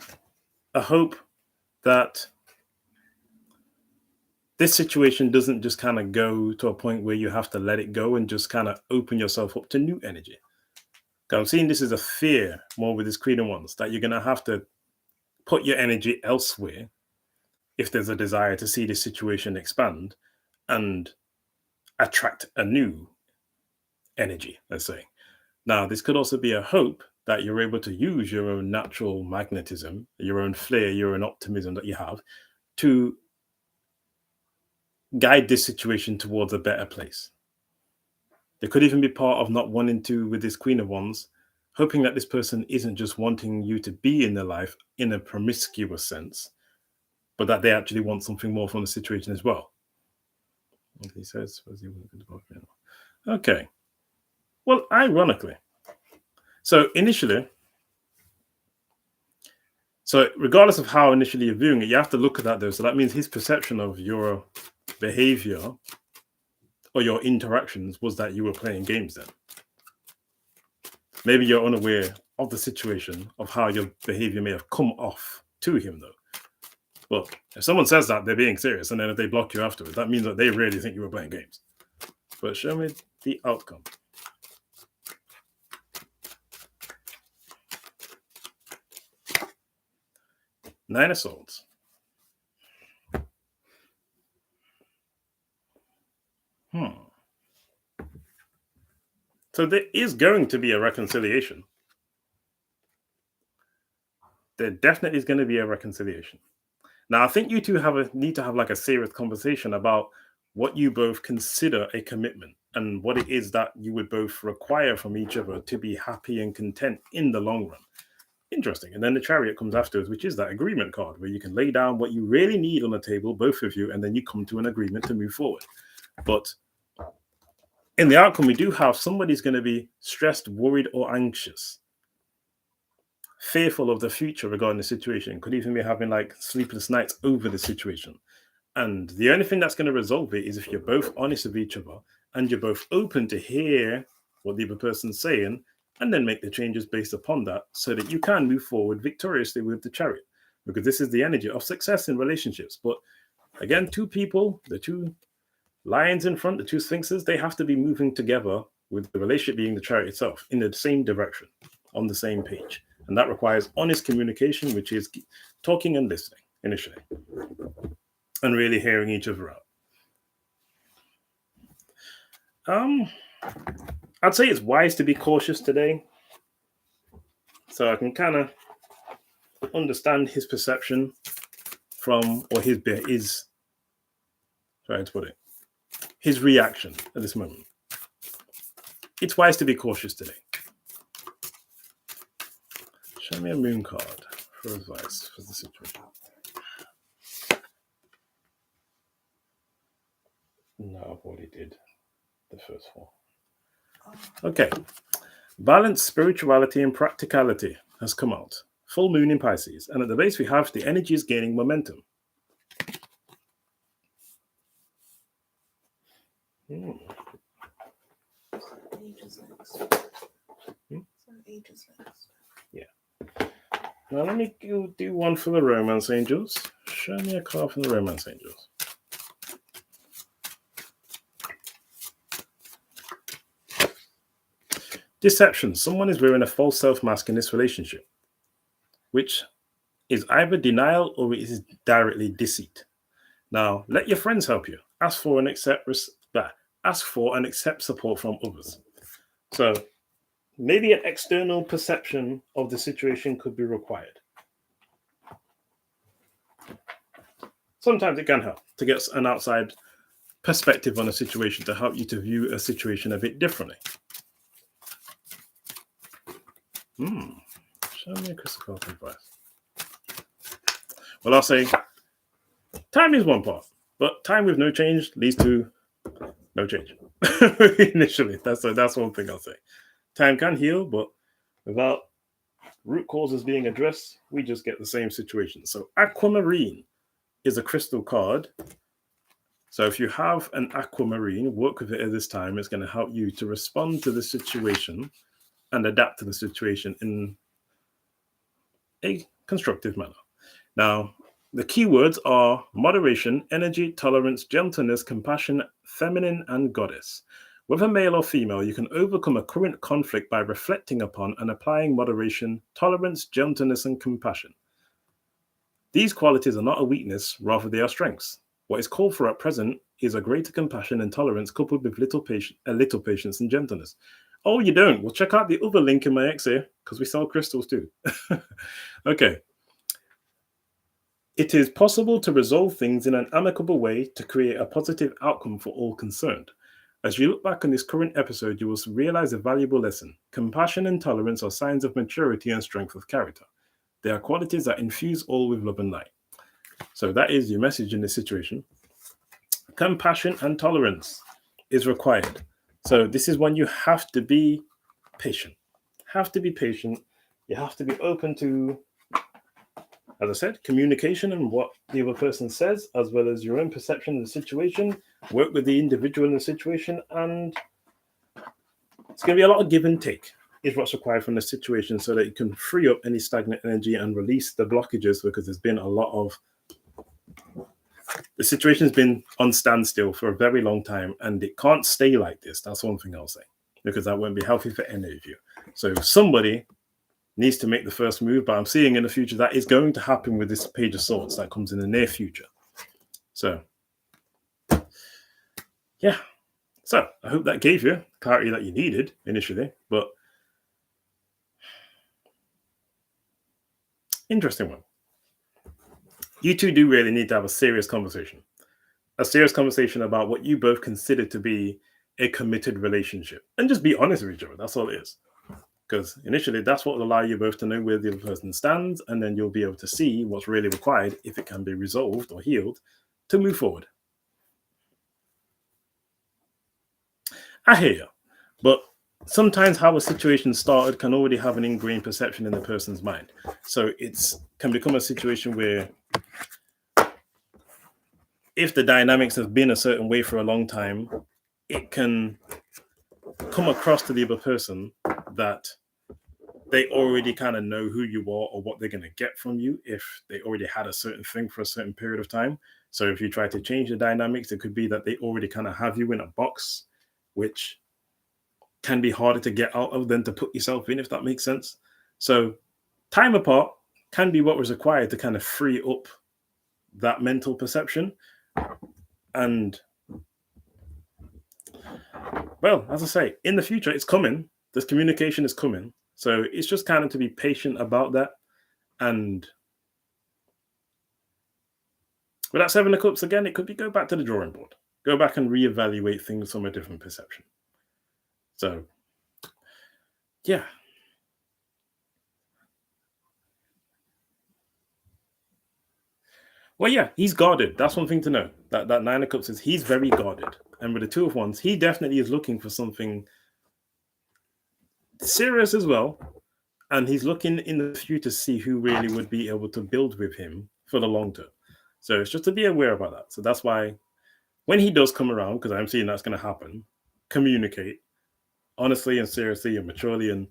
A: a hope that this situation doesn't just kind of go to a point where you have to let it go and just kind of open yourself up to new energy. I'm seeing this as a fear more with this Queen of Wands, that you're going to have to put your energy elsewhere if there's a desire to see this situation expand and attract a new energy, let's say. Now, this could also be a hope that you're able to use your own natural magnetism, your own flair, your own optimism that you have to guide this situation towards a better place. There could even be part of not wanting to, with this Queen of Wands, hoping that this person isn't just wanting you to be in their life in a promiscuous sense, but that they actually want something more from the situation as well. He says, okay. Well, ironically, so regardless of how initially you're viewing it, you have to look at that though. So that means his perception of your behavior or your interactions was that you were playing games then. Maybe you're unaware of the situation, of how your behavior may have come off to him though. Well, if someone says that, they're being serious, and then if they block you afterwards, that means that they really think you were playing games. But show me the outcome. Nine of Swords. So there is going to be a reconciliation. There definitely is going to be a reconciliation. Now, I think you two need to have like a serious conversation about what you both consider a commitment and what it is that you would both require from each other to be happy and content in the long run. Interesting. And then the Chariot comes afterwards, which is that agreement card where you can lay down what you really need on the table, both of you, and then you come to an agreement to move forward. But in the outcome, we do have somebody's going to be stressed, worried, or anxious, fearful of the future regarding the situation, could even be having like sleepless nights over the situation. And the only thing that's going to resolve it is if you're both honest with each other and you're both open to hear what the other person's saying and then make the changes based upon that so that you can move forward victoriously with the Chariot, because this is the energy of success in relationships. But again, two people, the two lions in front, the two sphinxes, they have to be moving together with the relationship being the Chariot itself in the same direction, on the same page. And that requires honest communication, which is talking and listening initially, and really hearing each other out. I'd say it's wise to be cautious today. So I can kind of understand his perception from, or his trying to put it, his reaction at this moment. It's wise to be cautious today. Show me a moon card for advice for the situation. No, I've already did the first one. Okay. Balance, spirituality, and practicality has come out. Full moon in Pisces. And at the base, we have the energy is gaining momentum. Yeah. Now let me do one for the Romance Angels. Show me a card from the Romance Angels. Deception. Someone is wearing a false self-mask in this relationship, which is either denial or it is directly deceit. Now, let your friends help you. Ask for and accept support from others. So maybe an external perception of the situation could be required. Sometimes it can help to get an outside perspective on a situation to help you to view a situation a bit differently. Show me a crystal card advice. Well, I'll say time is one part, but time with no change leads to no change. Initially, that's one thing I'll say. Time can heal, but without root causes being addressed, we just get the same situation. So aquamarine is a crystal card. So if you have an aquamarine, work with it at this time. It's going to help you to respond to the situation and adapt to the situation in a constructive manner. Now, the keywords are moderation, energy, tolerance, gentleness, compassion, feminine, and goddess. Whether male or female, you can overcome a current conflict by reflecting upon and applying moderation, tolerance, gentleness, and compassion. These qualities are not a weakness, rather they are strengths. What is called for at present is a greater compassion and tolerance coupled with little patience and gentleness. Oh, you don't? Well, check out the other link in my X here, because we sell crystals too. Okay. It is possible to resolve things in an amicable way to create a positive outcome for all concerned. As you look back on this current episode, you will realize a valuable lesson. Compassion and tolerance are signs of maturity and strength of character. They are qualities that infuse all with love and light. So that is your message in this situation. Compassion and tolerance is required. So this is when you have to be patient. Have to be patient. You have to be open to, as I said, communication and what the other person says, as well as your own perception of the situation. Work with the individual in the situation, and it's going to be a lot of give and take is what's required from the situation, so that you can free up any stagnant energy and release the blockages, because there's been a lot of, the situation's been on standstill for a very long time, and it can't stay like this. That's one thing I'll say, because that won't be healthy for any of you. So somebody needs to make the first move, but I'm seeing in the future that is going to happen with this Page of Swords that comes in the near future. So, yeah. So I hope that gave you clarity that you needed initially, but interesting one. You two do really need to have a serious conversation about what you both consider to be a committed relationship, and just be honest with each other. That's all it is. Because initially, that's what will allow you both to know where the other person stands, and then you'll be able to see what's really required, if it can be resolved or healed, to move forward. I hear you, but sometimes how a situation started can already have an ingrained perception in the person's mind. So it's can become a situation where, if the dynamics have been a certain way for a long time, it can come across to the other person that they already kind of know who you are or what they're going to get from you, if they already had a certain thing for a certain period of time. So if you try to change the dynamics, it could be that they already kind of have you in a box, which can be harder to get out of than to put yourself in, if that makes sense. So time apart can be what was required to kind of free up that mental perception. And, well, as I say, in the future, it's coming. This communication is coming. So it's just kind of to be patient about that. And with that Seven of Cups, again, it could be go back to the drawing board. Go back and reevaluate things from a different perception. So, yeah. Well, yeah, he's guarded. That's one thing to know. That Nine of Cups is he's very guarded. And with the Two of Wands, he definitely is looking for something serious as well. And he's looking in the future to see who really would be able to build with him for the long term. So it's just to be aware about that. So that's why when he does come around, because I'm seeing that's going to happen, communicate honestly and seriously and maturely, and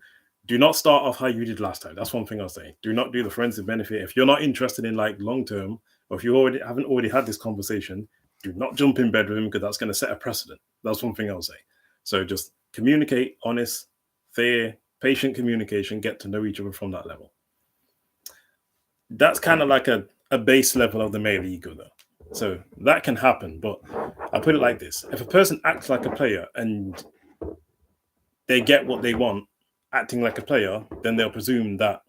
A: do not start off how you did last time. That's one thing I'll say. Do not do the friends with benefit. If you're not interested in like long term, or if you haven't already had this conversation, do not jump in bed with him, because that's going to set a precedent. That's one thing I'll say. So just communicate, honest, fair, patient communication, get to know each other from that level. That's kind of like a base level of the male ego, though. So that can happen, but I'll put it like this. If a person acts like a player and they get what they want acting like a player, then they'll presume that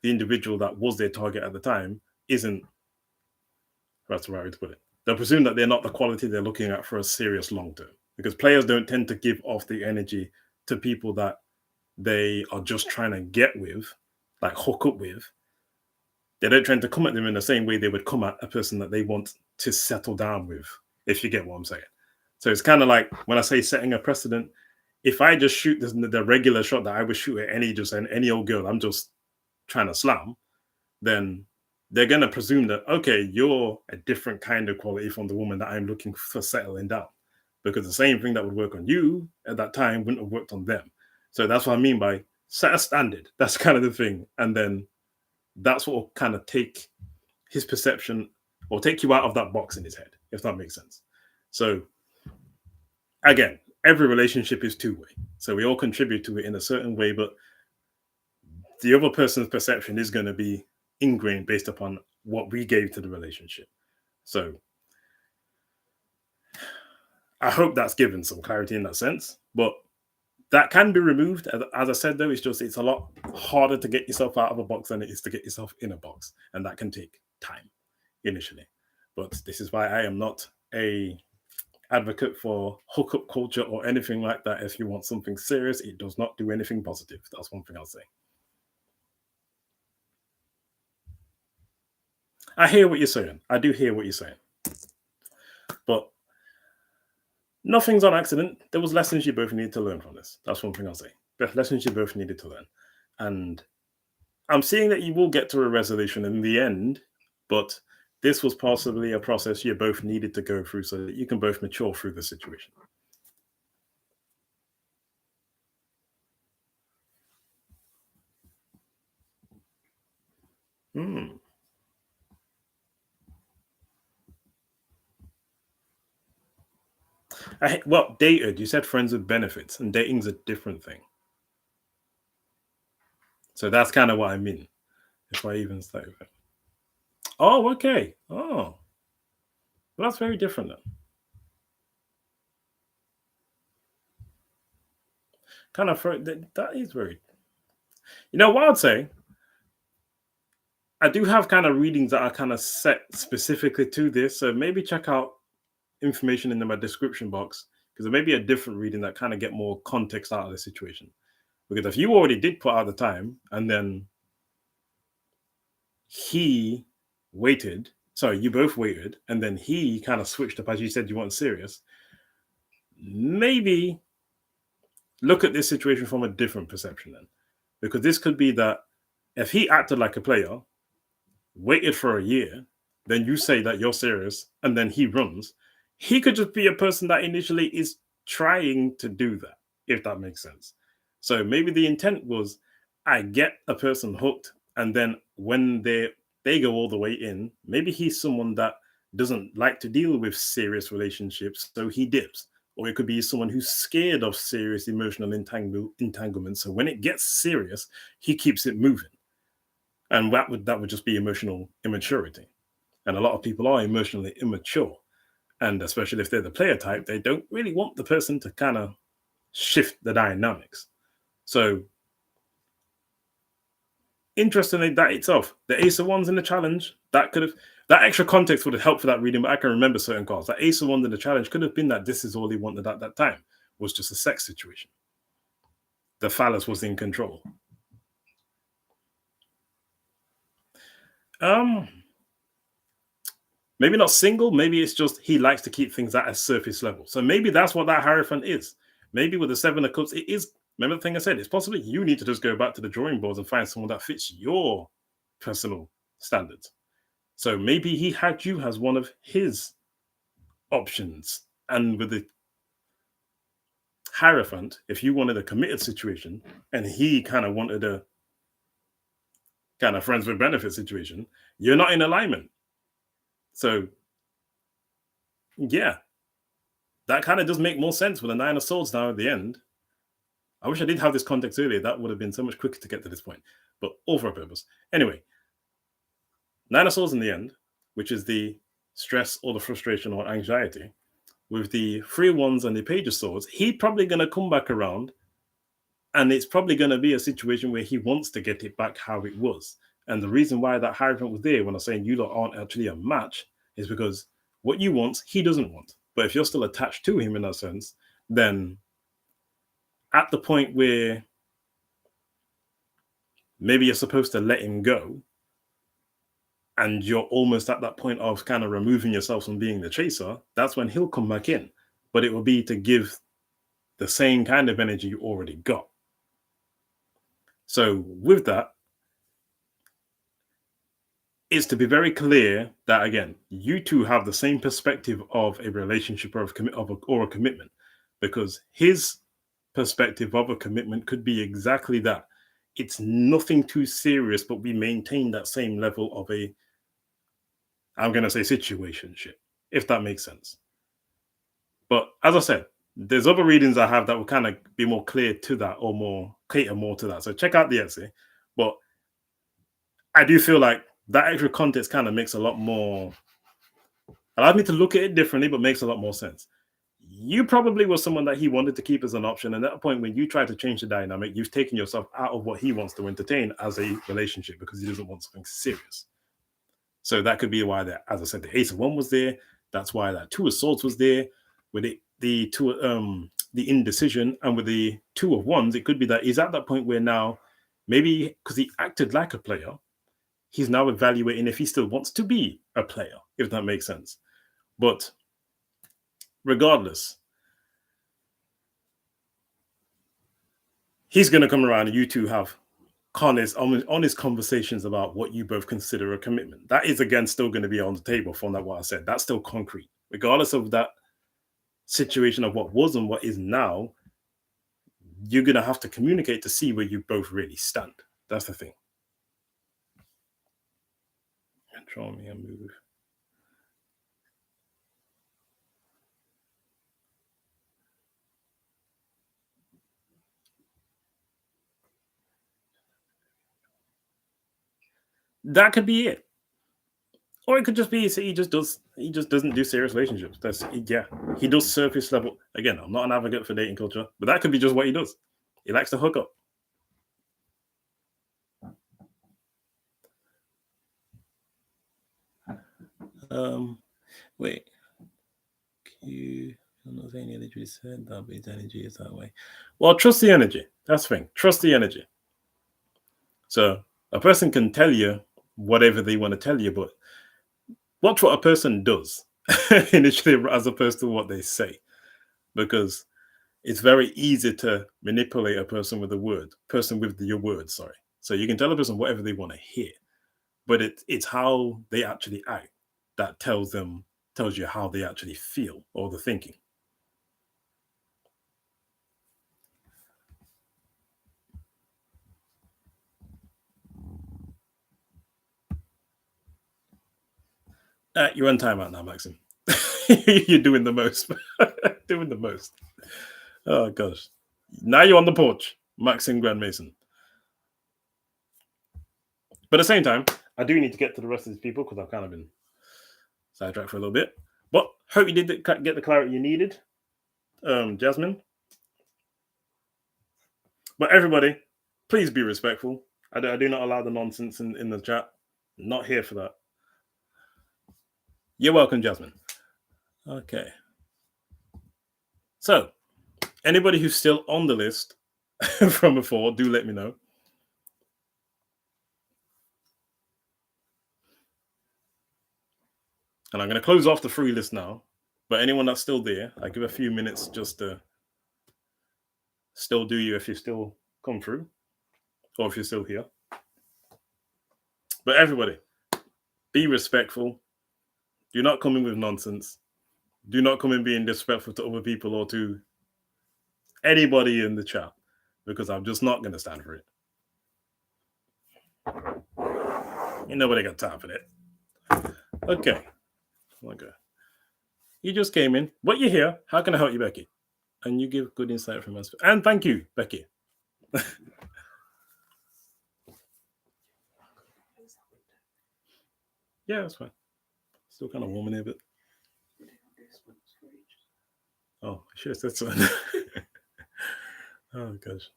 A: the individual that was their target at the time isn't, that's the right way to put it. They'll presume that they're not the quality they're looking at for a serious long term, because players don't tend to give off the energy to people that they are just trying to get with, like hook up with. They don't tend to come at them in the same way they would come at a person that they want to settle down with, if you get what I'm saying. So it's kind of like when I say setting a precedent, if I just shoot the regular shot that I would shoot at any old girl I'm just trying to slam, then they're going to presume that, okay, you're a different kind of quality from the woman that I'm looking for settling down, because the same thing that would work on you at that time wouldn't have worked on them. So that's what I mean by set a standard. That's kind of the thing. And then that's what will kind of take his perception or take you out of that box in his head, if that makes sense. So again, every relationship is two-way. So we all contribute to it in a certain way, but the other person's perception is going to be ingrained based upon what we gave to the relationship. So I hope that's given some clarity in that sense. But That can be removed. As I said, though, it's a lot harder to get yourself out of a box than it is to get yourself in a box. And that can take time initially. But this is why I am not a advocate for hookup culture or anything like that. If you want something serious, it does not do anything positive. That's one thing I'll say. I hear what you're saying. I do hear what you're saying. But nothing's on accident. There was lessons you both needed to learn from this. That's one thing I'll say. Lessons you both needed to learn. And I'm seeing that you will get to a resolution in the end, but this was possibly a process you both needed to go through so that you can both mature through the situation. Well, dated, you said friends with benefits, and dating's a different thing. So that's kind of what I mean, if I even say that. Oh, okay. Oh, well, that's very different then. Kind of, that is very. You know what I'd say? I do have kind of readings that are kind of set specifically to this. So maybe check out information in my description box because there may be a different reading that kind of get more context out of the situation. Because if you already did put out the time and then he waited, sorry, you both waited, and then he kind of switched up as you said you weren't serious, maybe look at this situation from a different perception then. Because this could be that if he acted like a player, waited for a year, then you say that you're serious, and then he runs, he could just be a person that initially is trying to do that, if that makes sense. So maybe the intent was, I get a person hooked, and then when they go all the way in, maybe he's someone that doesn't like to deal with serious relationships, so he dips. Or it could be someone who's scared of serious emotional entanglement. So when it gets serious, he keeps it moving. And that would just be emotional immaturity. And a lot of people are emotionally immature. And especially if they're the player type, they don't really want the person to kind of shift the dynamics. So interestingly, that itself, the Ace of Wands in the challenge, that extra context would have helped for that reading, but I can remember certain cards. That Ace of Wands in the challenge could have been that this is all he wanted at that time, was just a sex situation. The phallus was in control. Maybe not single, maybe it's just he likes to keep things at a surface level. So maybe that's what that Hierophant is. Maybe with the Seven of Cups, it is. Remember the thing I said, it's possibly you need to just go back to the drawing boards and find someone that fits your personal standards. So maybe he had you as one of his options. And with the Hierophant, if you wanted a committed situation and he kind of wanted a kind of friends with benefit situation, you're not in alignment. So, yeah, that kind of does make more sense with the Nine of Swords now at the end. I wish I did have this context earlier. That would have been so much quicker to get to this point, but all for a purpose. Anyway, Nine of Swords in the end, which is the stress or the frustration or anxiety, with the Three of Wands and the Page of Swords, he's probably going to come back around, and it's probably going to be a situation where he wants to get it back how it was. And the reason why that Hierophant was there when I'm saying you lot aren't actually a match is because what you want, he doesn't want. But if you're still attached to him in that sense, then at the point where maybe you're supposed to let him go, and you're almost at that point of kind of removing yourself from being the chaser, that's when he'll come back in. But it will be to give the same kind of energy you already got. So with that, is to be very clear that, again, you two have the same perspective of a relationship or a commitment, because his perspective of a commitment could be exactly that. It's nothing too serious, but we maintain that same level of a, I'm going to say, situationship, if that makes sense. But as I said, there's other readings I have that will kind of be more clear to that or more cater more to that. So check out the Etsy. But I do feel like that extra context kind of makes a lot more, allows me to look at it differently, but makes a lot more sense. you probably were someone that he wanted to keep as an option. And at that point, when you try to change the dynamic, you've taken yourself out of what he wants to entertain as a relationship because he doesn't want something serious. So that could be why that, as I said, the Ace of One was there. That's why that Two of Swords was there. With the indecision, and with the Two of Wands, it could be that he's at that point where now, maybe because he acted like a player, he's now evaluating if he still wants to be a player, if that makes sense. But regardless, he's going to come around and you two have honest conversations about what you both consider a commitment. That is, again, still going to be on the table from that what I said. That's still concrete. Regardless of that situation of what was and what is now, you're going to have to communicate to see where you both really stand. That's the thing. Control me and move. That could be it. Or it could just be he just doesn't do serious relationships. He does surface level. Again, I'm not an advocate for dating culture, but that could be just what he does. He likes to hook up. Wait. I don't know if any energy said that, but his energy is that way. Well, trust the energy. That's the thing. Trust the energy. So a person can tell you whatever they want to tell you, but watch what a person does initially as opposed to what they say, because it's very easy to manipulate a person with your words. Sorry. So you can tell a person whatever they want to hear, but it's how they actually act that tells you how they actually feel or the thinking. You're on timeout now, Maxim. You're doing the most. Doing the most. Oh, gosh. Now you're on the porch, Maxim Grand Mason. But at the same time, I do need to get to the rest of these people because I've kind of been sidetracked for a little bit. But hope you did get the clarity you needed, Jasmine. But everybody, please be respectful. I do not allow the nonsense in the chat. Not here for that. You're welcome, Jasmine. Okay. So, anybody who's still on the list from before, do let me know. And I'm going to close off the free list now. But anyone that's still there, I give a few minutes just to still do you if you still come through, or if you're still here. But everybody, be respectful. Do not come in with nonsense. Do not come in being disrespectful to other people or to anybody in the chat, because I'm just not going to stand for it. Ain't nobody got time for that. Okay. You just came in. What you hear? How can I help you, Becky? And you give good insight from us. And thank you, Becky. Yeah, that's fine. Still kind of warm in here, but oh, I should have said something. Oh gosh.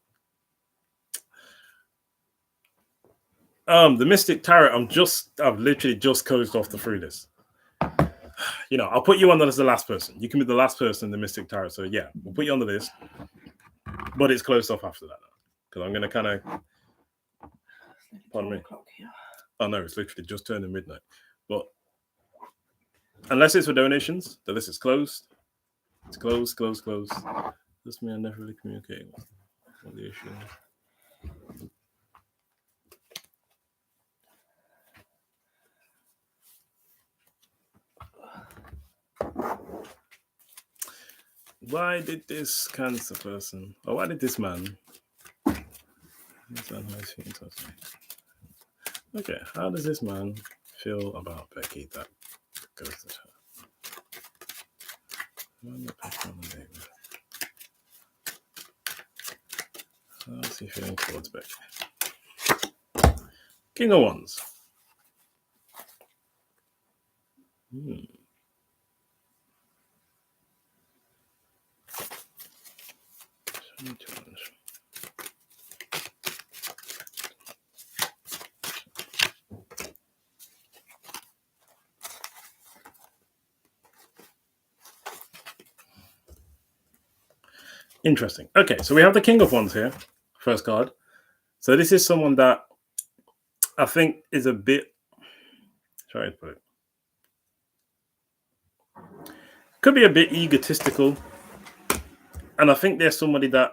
A: The Mystic Tarot. I've literally just closed off the free list. I'll put you on as the last person. You can be the last person in the Mystic Tarot. So yeah, we'll put you on the list, but it's closed off after that because I'm gonna kind of. Pardon me. Oh no, it's literally just turning midnight. But unless it's for donations, the list is closed. It's closed. This man never really communicating with the issue. Why did this Cancer person, or why did this man? Okay, how does this man feel about Becky that goes to her? How's he feeling towards Becky? King of Wands. Interesting. Okay, so we have the King of Wands here, first card. So this is someone that I think is a bit, try to put it, could be a bit egotistical. And I think there's somebody that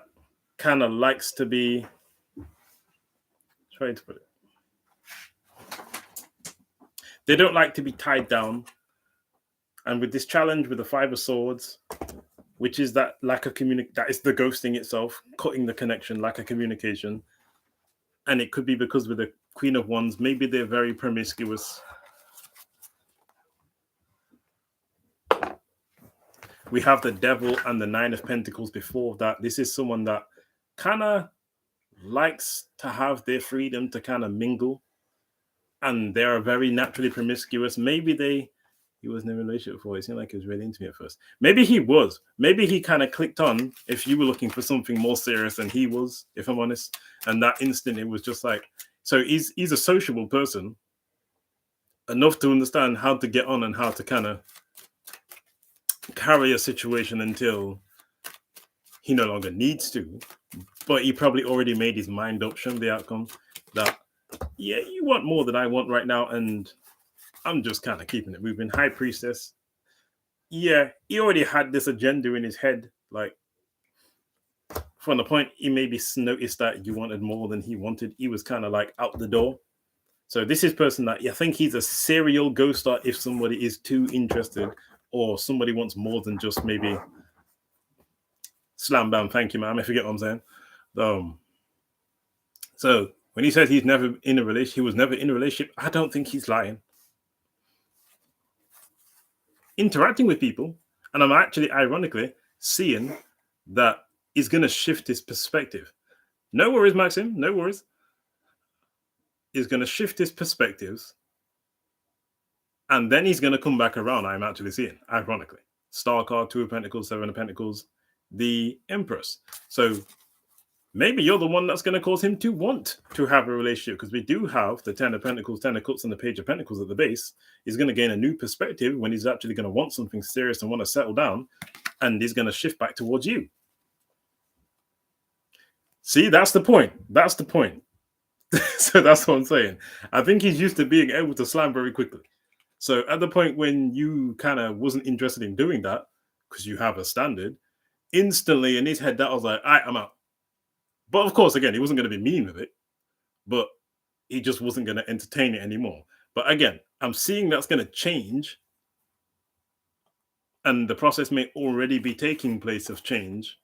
A: kind of likes to be, try to put it, they don't like to be tied down. And with this challenge with the Five of Swords, which is that lack of that is the ghosting itself, cutting the connection, lack of communication. And it could be because with the Queen of Wands, maybe they're very promiscuous. We have the Devil and the Nine of Pentacles before that. This is someone that kind of likes to have their freedom to kind of mingle. And they are very naturally promiscuous. Maybe he was in a relationship before. It seemed like he was really into me at first. Maybe he was. Maybe he kind of clicked on if you were looking for something more serious than he was, if I'm honest. And that instant, it was just like, so he's a sociable person enough to understand how to get on and how to kind of carry a situation until he no longer needs to. But he probably already made his mind up, shown the outcome that, yeah, you want more than I want right now. And I'm just kind of keeping it moving. High Priestess. Yeah, he already had this agenda in his head. Like, from the point he maybe noticed that you wanted more than he wanted, he was kind of like out the door. So this is person that I think he's a serial ghoster if somebody is too interested or somebody wants more than just maybe slam bam, thank you, ma'am, if you get what I'm saying. So when he says he's never in a relationship, he was never in a relationship, I don't think he's lying. Interacting with people, and I'm actually ironically seeing that he's going to shift his perspective. No worries, Maxim, no worries. He's going to shift his perspectives, and then he's going to come back around. I'm actually seeing, ironically, Star card, Two of Pentacles, Seven of Pentacles, the Empress. So maybe you're the one that's going to cause him to want to have a relationship, because we do have the Ten of Pentacles, Ten of Cups, and the Page of Pentacles at the base. He's going to gain a new perspective when he's actually going to want something serious and want to settle down, and he's going to shift back towards you. See, that's the point. That's the point. So that's what I'm saying. I think he's used to being able to slam very quickly. So at the point when you kind of wasn't interested in doing that, because you have a standard, instantly in his head, that was like, all right, I'm out. But of course, again, he wasn't going to be mean with it, but he just wasn't going to entertain it anymore. But again, I'm seeing that's going to change, and the process may already be taking place of change,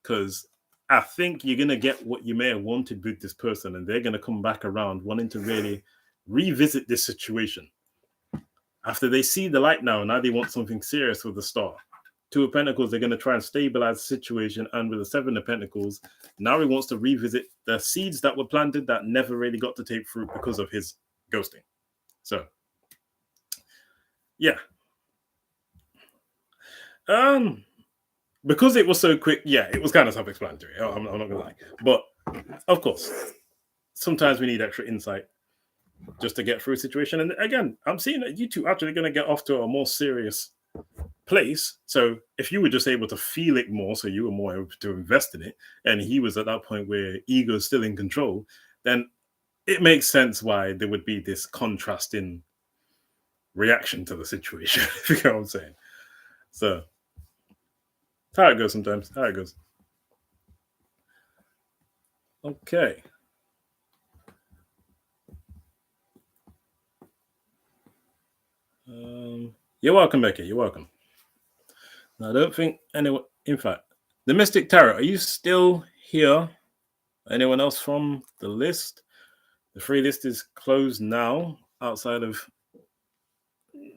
A: because I think you're going to get what you may have wanted with this person, and they're going to come back around wanting to really revisit this situation. After they see the light now they want something serious with the Star. Two of Pentacles, they're going to try and stabilize the situation. And with the Seven of Pentacles, now he wants to revisit the seeds that were planted that never really got to take fruit because of his ghosting. So, yeah. Because it was so quick, yeah, it was kind of self-explanatory. I'm not going to lie. But, of course, sometimes we need extra insight just to get through a situation. And again, I'm seeing that you two actually going to get off to a more serious place. So if you were just able to feel it more, so you were more able to invest in it, and he was at that point where ego is still in control, then it makes sense why there would be this contrasting reaction to the situation. If you know what I'm saying. So that's how it goes sometimes. How it goes. Okay. You're welcome, Becky. You're welcome. Now, I don't think anyone, in fact, the Mystic Tarot, are you still here? Anyone else from the list? The free list is closed now, outside of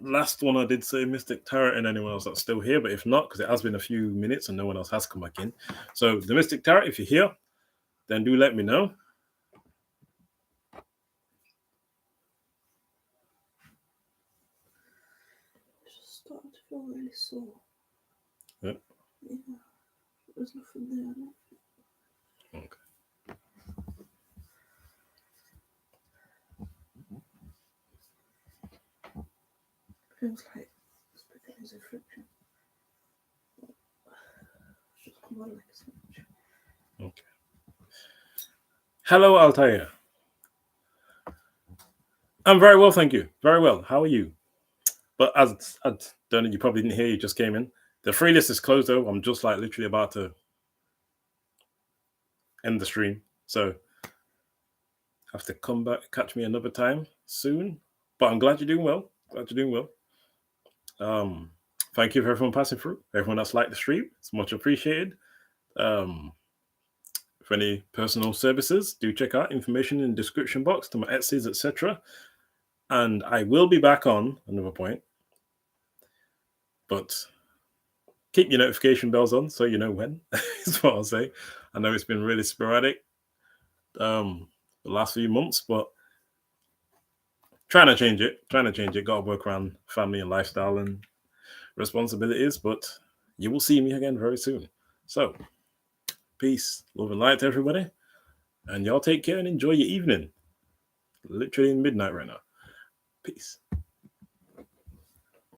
A: last one I did say Mystic Tarot and anyone else that's still here, but if not, because it has been a few minutes and no one else has come back in. So the Mystic Tarot, if you're here, then do let me know.
B: Just started to feel really sore.
A: Yep.
B: Yeah. There's nothing there.
A: Okay.
B: Feels like it's becoming a friction. Just come on like a switch.
A: Okay. Hello, Altair. I'm very well, thank you. Very well. How are you? But as I don't know, you probably didn't hear. You just came in. The free list is closed though. I'm just like literally about to end the stream, so have to come back, catch me another time soon. But I'm glad you're doing well. Glad you're doing well. Thank you for everyone passing through. Everyone that's liked the stream, it's much appreciated. For any personal services, do check out information in the description box to my Etsy's, etc. And I will be back on another point, but keep your notification bells on so you know when. Is what I'll say. I know it's been really sporadic the last few months, but trying to change it. Got to work around family and lifestyle and responsibilities, but you will see me again very soon. So, peace, love, and light to everybody. And y'all take care and enjoy your evening. Literally midnight right now. Peace.